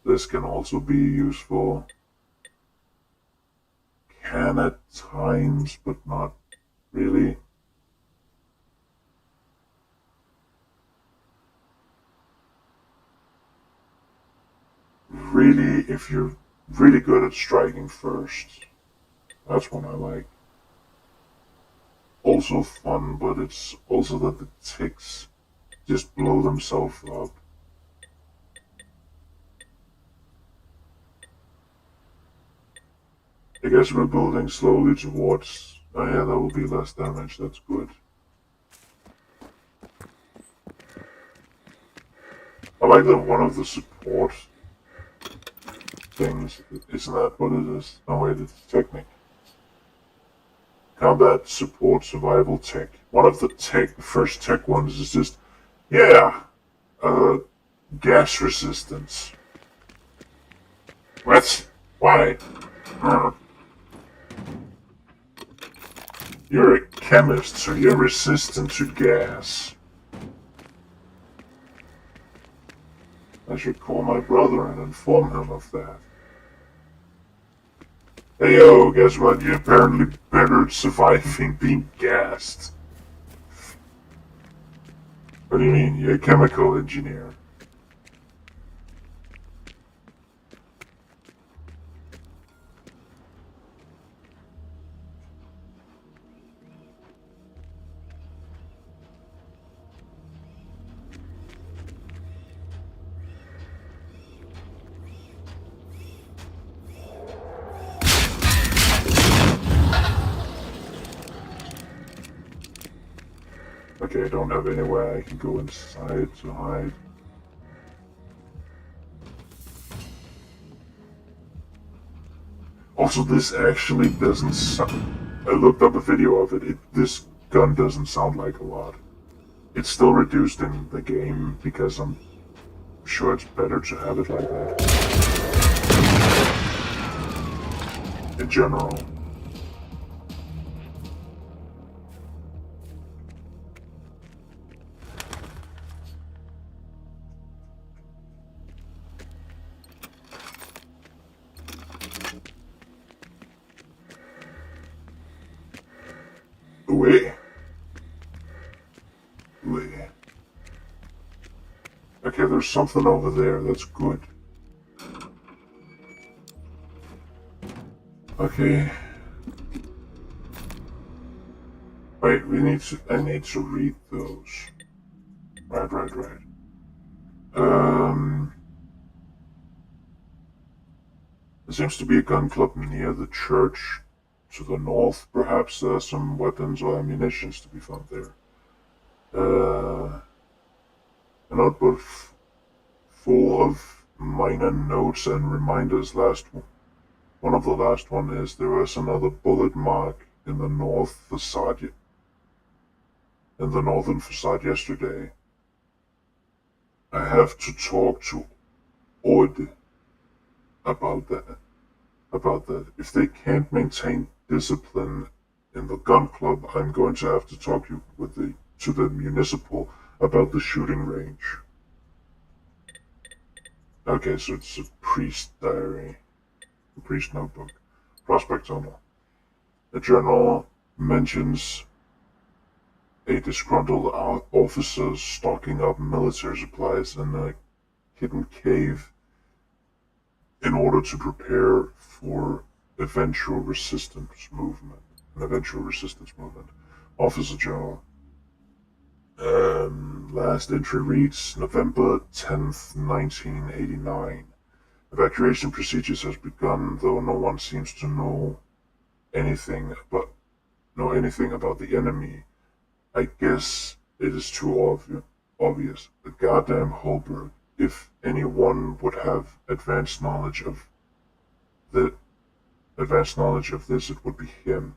This can also be useful. Can at times, but not really. Really, if you're really good at striking first, that's one I like. Also fun, but it's also that the ticks just blow themselves up. I guess we're building slowly towards... Oh yeah, that will be less damage, that's good. I like that one of the support things, isn't that what it is? No wait, it's technique. Combat support survival tech. One of the first tech ones is just, yeah, gas resistance. What? Why? You're a chemist, so you're resistant to gas. I should call my brother and inform him of that. Hey yo, guess what? You're apparently better at surviving being gassed. What do you mean? You're a chemical engineer. Okay, I don't have anywhere I can go inside to hide. Also, this actually doesn't sound... I looked up a video of it. This gun doesn't sound like a lot. It's still reduced in the game because I'm sure it's better to have it like that. In general. Away. Away. Okay, there's something over there that's good. Okay. Wait, I need to read those. Right. There seems to be a gun club near the church. To the north, perhaps there are some weapons or ammunitions to be found there. A notebook full of minor notes and reminders. One of the last one is there was another bullet mark in the northern facade yesterday. I have to talk to Odd about that. If they can't maintain discipline in the gun club, I'm going to have to talk to the municipal about the shooting range. Okay, so it's a priest diary, a priest notebook, prospect journal. The journal mentions a disgruntled officer stocking up military supplies in a hidden cave in order to prepare for an eventual resistance movement. Officer Journal. Last entry reads November 10th, 1989. Evacuation procedures has begun, though no one seems to know anything about the enemy. I guess it is too obvious. The goddamn Holberg. If anyone would have advanced knowledge of this, it would be him.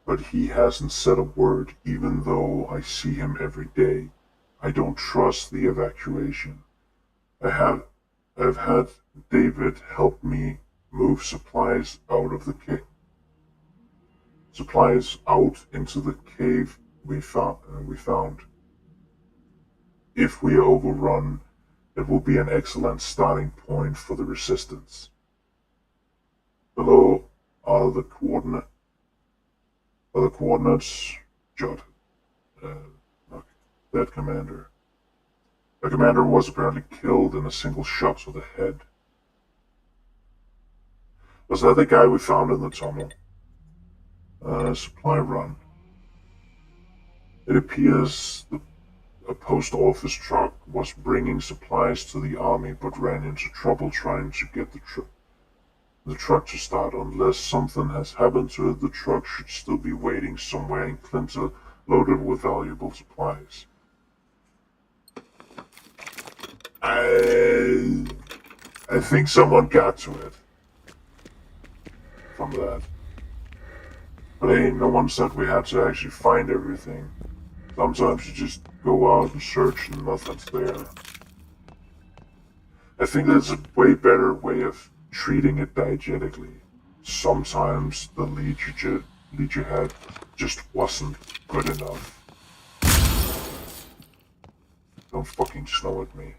But he hasn't said a word, even though I see him every day. I don't trust the evacuation. I've had David help me move supplies out into the cave we found. If we are overrun, it will be an excellent starting point for the resistance. Below are the coordinates jotted. Okay. That commander. The commander was apparently killed in a single shot to the head. Was that the guy we found in the tunnel? Supply run. It appears a post office truck was bringing supplies to the army, but ran into trouble trying to get the the truck to start. Unless something has happened to it, the truck should still be waiting somewhere in Clinton, loaded with valuable supplies. I think someone got to it from that. But hey, no one said we had to actually find everything. Sometimes you just go out and search and nothing's there. I think that's a way better way of treating it diegetically. Sometimes the lead you had just wasn't good enough. Don't fucking snow at me.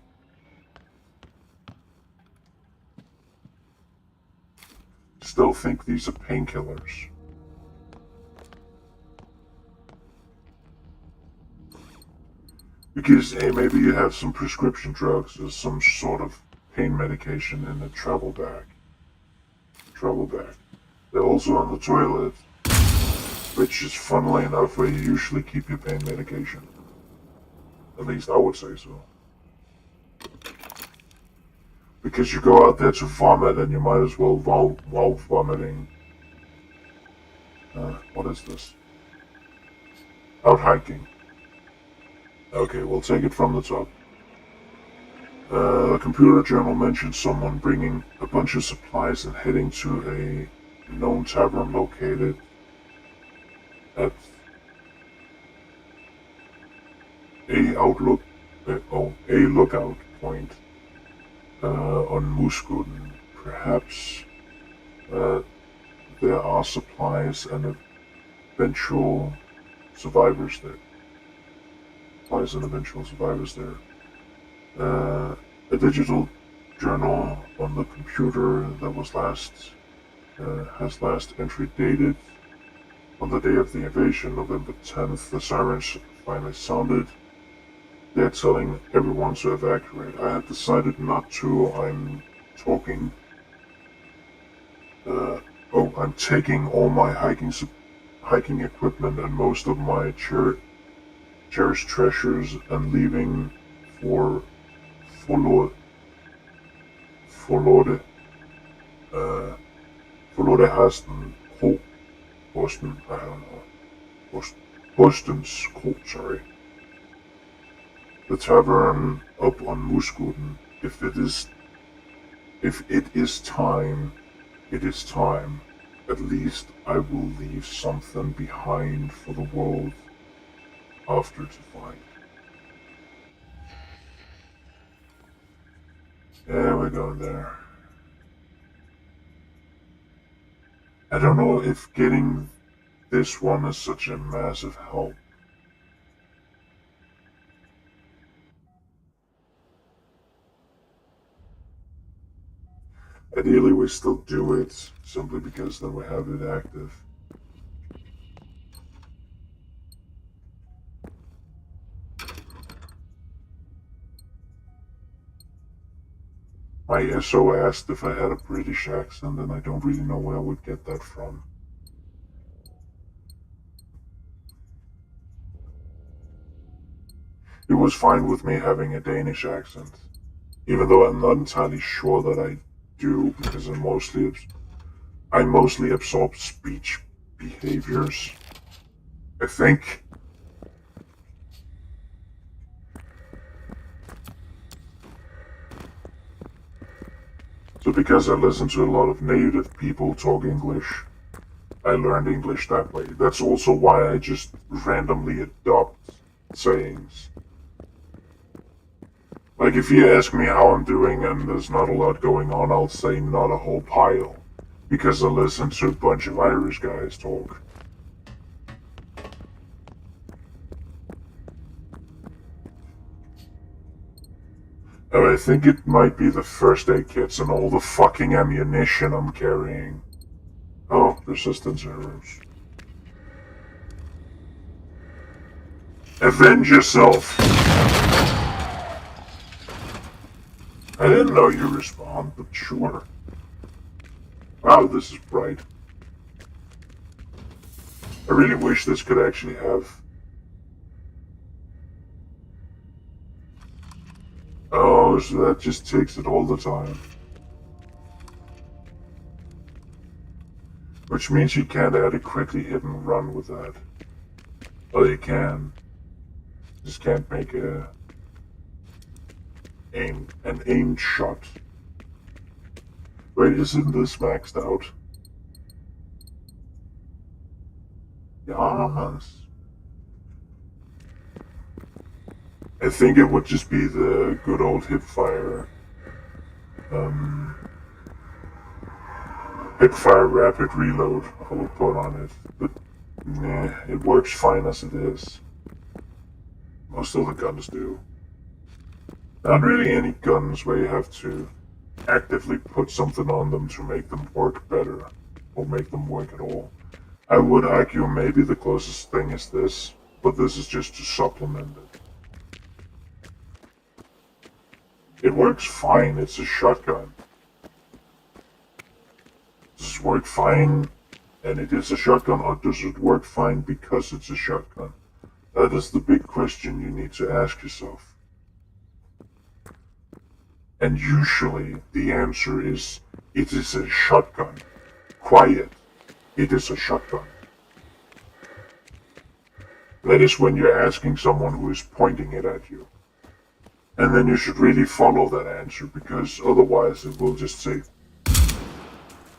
Still think these are painkillers. Because, hey, maybe you have some prescription drugs or some sort of pain medication in a travel bag. They're also on the toilet, which is funnily enough where you usually keep your pain medication. At least I would say so. Because you go out there to vomit and you might as well, while vomiting. What is this? Out hiking. Okay, we'll take it from the top. The computer journal mentioned someone bringing a bunch of supplies and heading to a known tavern located at a lookout point on Musguden. Perhaps there are supplies and eventual survivors there. A digital journal on the computer that was has last entry dated on the day of the invasion, November 10th. The sirens finally sounded. They're telling everyone to evacuate. I had decided not to. I'm taking all my hiking equipment and most of my cherished treasures and leaving for Boston's Court, sorry. The tavern up on Musguden. If it is time, it is time. At least I will leave something behind for the world after to find. Yeah, we're going there. I don't know if getting this one is such a massive help. Ideally, we still do it, simply because then we have it active. My SO asked if I had a British accent, and I don't really know where I would get that from. It was fine with me having a Danish accent, even though I'm not entirely sure that I do, because I mostly absorb speech behaviors, I think. So because I listen to a lot of native people talk English, I learned English that way. That's also why I just randomly adopt sayings. Like if you ask me how I'm doing and there's not a lot going on, I'll say not a whole pile. Because I listen to a bunch of Irish guys talk. And I think it might be the first aid kits and all the fucking ammunition I'm carrying. Oh, resistance arrows. Avenge yourself! I didn't know you respawned, but sure. Wow, this is bright. I really wish this could actually have... Oh, so that just takes it all the time. Which means you can't adequately hit and run with that. Well, you can. Just can't make an aimed shot. Wait, isn't this maxed out? Yes. I think it would just be the good old hipfire. Hipfire rapid reload I would put on it, but nah, it works fine as it is. Most of the guns do. Not really any guns where you have to actively put something on them to make them work better, or make them work at all. I would argue maybe the closest thing is this, but this is just to supplement it. It works fine, it's a shotgun. Does it work fine and it is a shotgun, or does it work fine because it's a shotgun? That is the big question you need to ask yourself. And usually the answer is, it is a shotgun. Quiet. It is a shotgun. That is when you're asking someone who is pointing it at you. And then you should really follow that answer, because otherwise it will just say,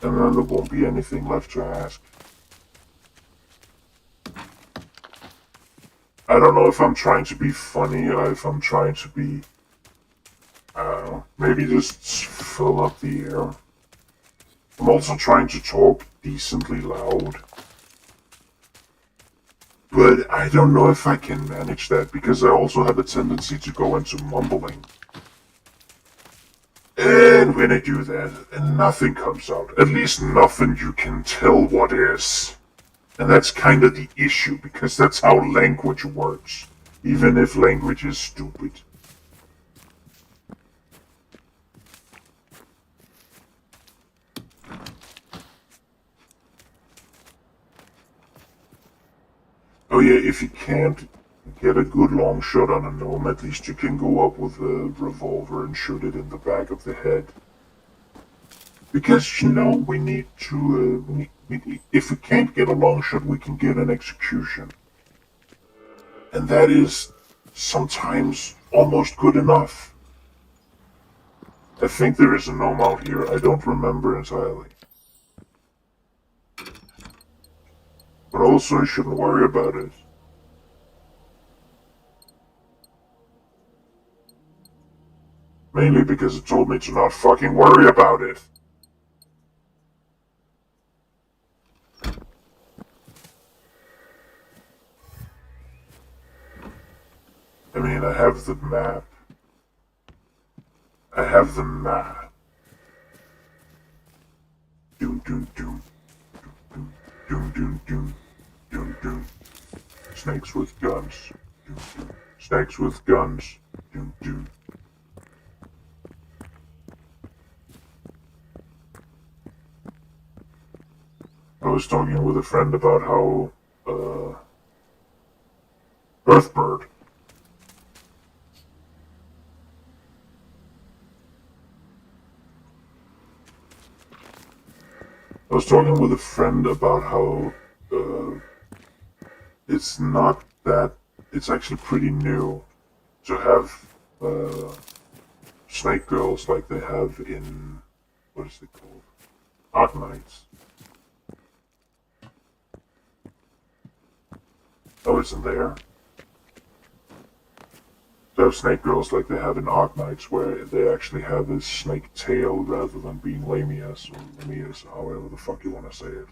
and then there won't be anything left to ask. I don't know if I'm trying to be funny or if I'm trying to be, maybe just fill up the air. I'm also trying to talk decently loud. But I don't know if I can manage that, because I also have a tendency to go into mumbling. And when I do that, nothing comes out. At least nothing you can tell what is. And that's kind of the issue, because that's how language works. Even if language is stupid. Oh yeah, if you can't get a good long shot on a gnome, at least you can go up with a revolver and shoot it in the back of the head. Because, you know, we need to, if we can't get a long shot, we can get an execution. And that is sometimes almost good enough. I think there is a gnome out here, I don't remember entirely. But also, I shouldn't worry about it. Mainly because it told me to not fucking worry about it. I mean, I have the map. I have the map. Doom doom doom. Doom doom doom doom. Doom doom. Snakes with guns. Doom doom. Snakes with guns. Doom doom. I was talking with a friend about how, Earthbird. I was talking with a friend about how, it's not that, it's actually pretty new to have, snake girls like they have in, what is it called? Arknights. Oh, it's in there. To have snake girls like they have in Arknights, where they actually have a snake tail rather than being lamias or lamias, however the fuck you want to say it.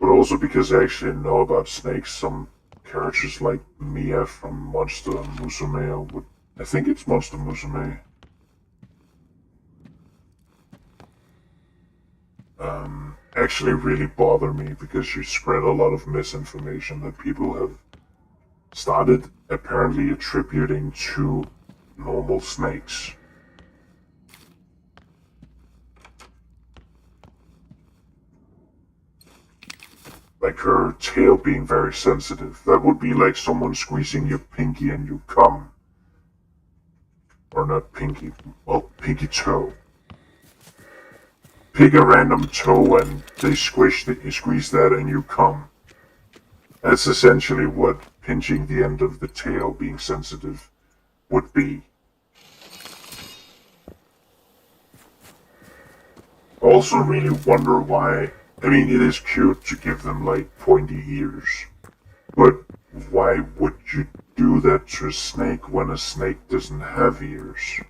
But also because I actually know about snakes, some characters like Mia from Monster Musume would, I think it's Monster Musume, actually really bother me, because she spread a lot of misinformation that people have started apparently attributing to normal snakes. Like her tail being very sensitive. That would be like someone squeezing your pinky and you come. Or not pinky, well, pinky toe. Pick a random toe and they squeeze that and you come. That's essentially what pinching the end of the tail, being sensitive, would be. I also really wonder why, I mean, it is cute to give them like pointy ears, but why would you do that to a snake when a snake doesn't have ears?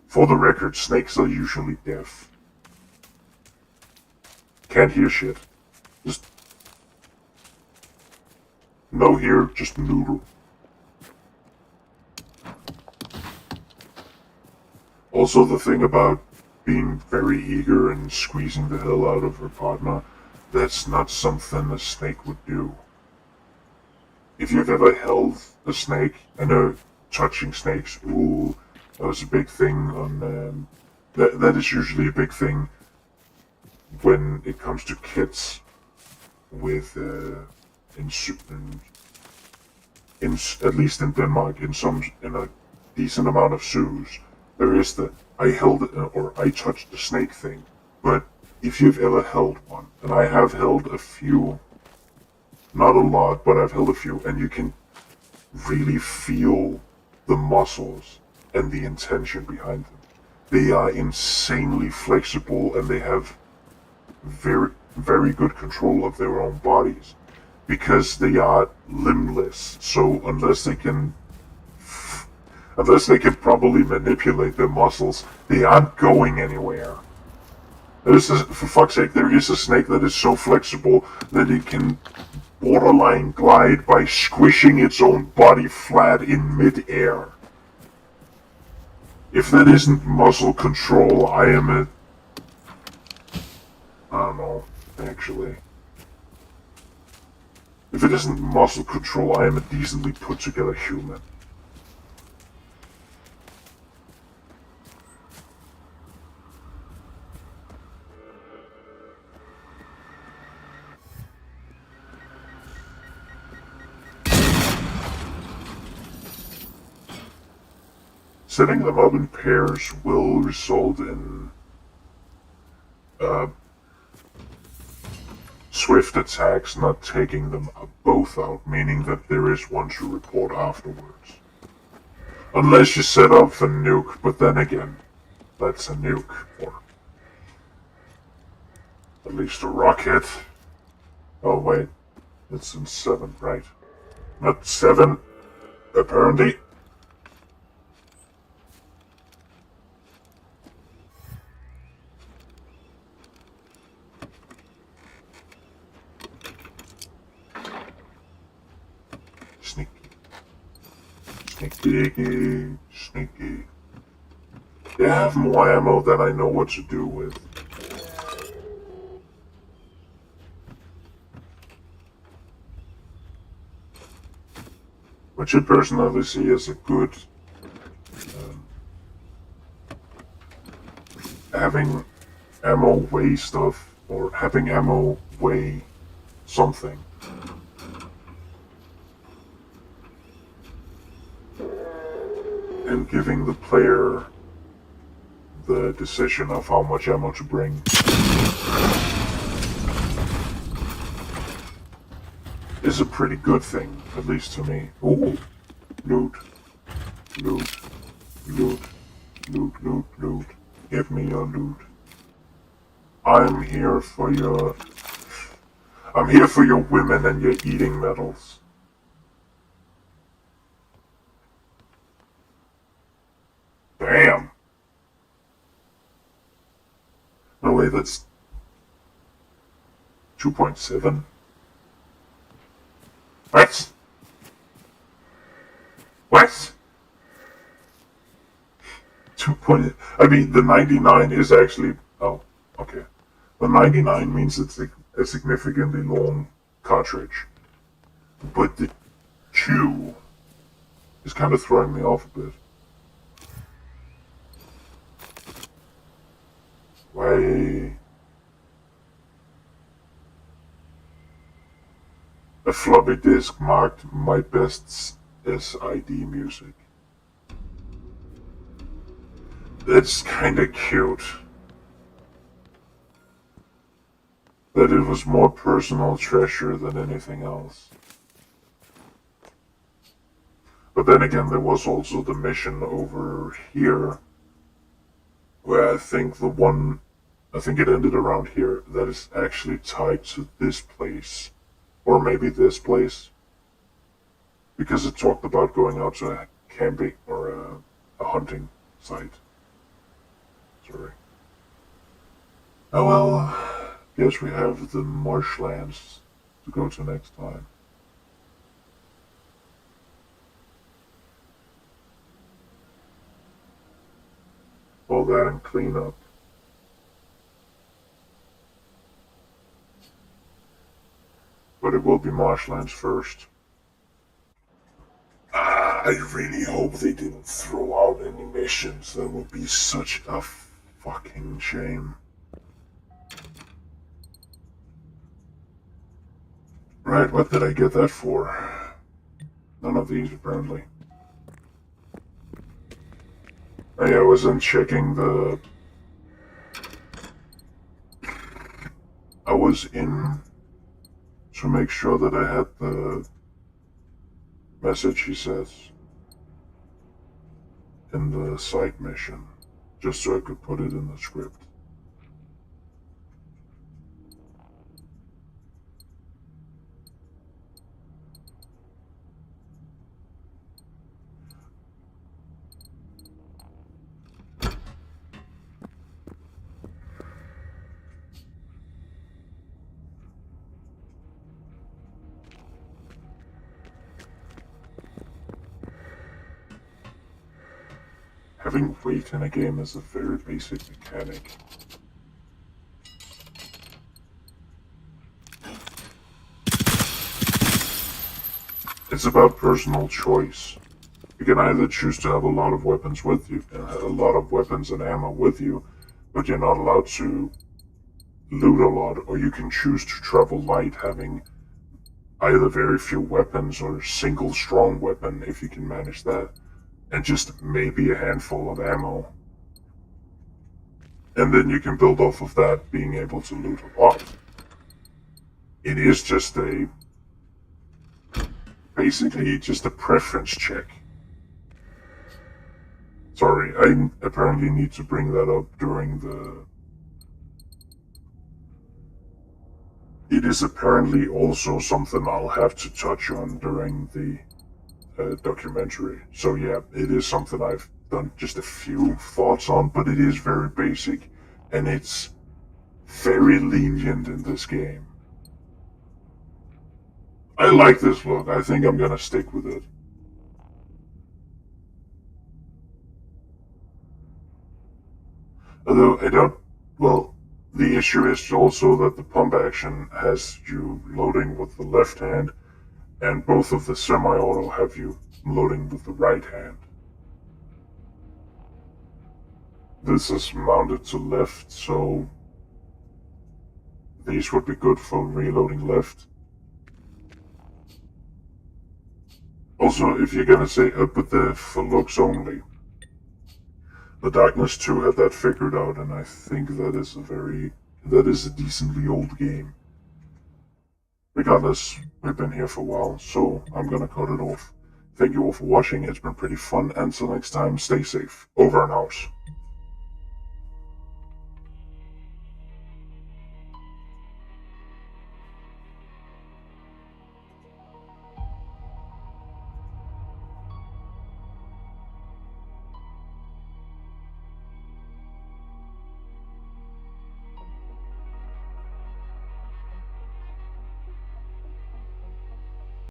For the record, snakes are usually deaf. Can't hear shit. Just no hear, just noodle. Also, the thing about being very eager and squeezing the hell out of her partner, that's not something a snake would do. If you've ever held a snake, I know touching snakes, ooh, that was a big thing on, that is usually a big thing when it comes to kids with, at least in Denmark, in a decent amount of zoos, there is the I held or I touched the snake thing. But if you've ever held one, and I have held a few, not a lot, but I've held a few, and you can really feel the muscles and the intention behind them. They are insanely flexible and they have very, very good control of their own bodies because they are limbless. So unless they can properly manipulate their muscles, they aren't going anywhere. For fuck's sake, there is a snake that is so flexible that it can borderline glide by squishing its own body flat in mid-air. If that isn't muscle control, I don't know, actually. If it isn't muscle control, I am a decently put together human. Setting them up in pairs will result in swift attacks, not taking them both out, meaning that there is one to report afterwards. Unless you set off a nuke, but then again, that's a nuke, or at least a rocket. Oh wait, it's in 7, right? Not 7, apparently. Sneaky. They have more ammo than I know what to do with. Which I personally see as a good having ammo weigh stuff, or having ammo weigh something. And giving the player the decision of how much ammo to bring is a pretty good thing, at least to me. Ooh, loot. Give me your loot. I'm here for your women and your eating medals. Damn. No way, that's 2.7. What? 2. I mean, the 99 is actually. Oh, okay. The 99 means it's a significantly long cartridge, but the 2 is kind of throwing me off a bit. Why? A floppy disk marked my best SID music. That's kinda cute. That it was more personal treasure than anything else. But then again, there was also the mission over here, where I think it ended around here, that is actually tied to this place. Or maybe this place. Because it talked about going out to a camping or a hunting site. Sorry. Oh well, guess we have the marshlands to go to next time. All that and clean up. But it will be marshlands first. I really hope they didn't throw out any missions. That would be such a fucking shame. Right, what did I get that for? None of these, apparently. I wasn't checking the... I was in to make sure that I had the message he says in the side mission, just so I could put it in the script. Having weight in a game is a very basic mechanic. It's about personal choice. You can either choose to have a lot of weapons with you, and have a lot of weapons and ammo with you, but you're not allowed to loot a lot, or you can choose to travel light, having either very few weapons or a single strong weapon, if you can manage that, and just maybe a handful of ammo. And then you can build off of that, being able to loot a lot. It is just basically just a preference check. Sorry, I apparently need to bring that up during the... It is apparently also something I'll have to touch on during the documentary. So yeah, it is something I've done just a few thoughts on, but it is very basic, and it's very lenient in this game. I like this look. I think I'm gonna stick with it. Although I don't... Well, the issue is also that the pump action has you loading with the left hand, and both of the semi-auto have you loading with the right hand. This is mounted to left, so these would be good for reloading left. Also, if you're gonna say up with the for looks only, the Darkness 2 had that figured out, and I think that is a decently old game. Regardless, we've been here for a while, so I'm gonna cut it off. Thank you all for watching, it's been pretty fun. Until next time, stay safe. Over and out.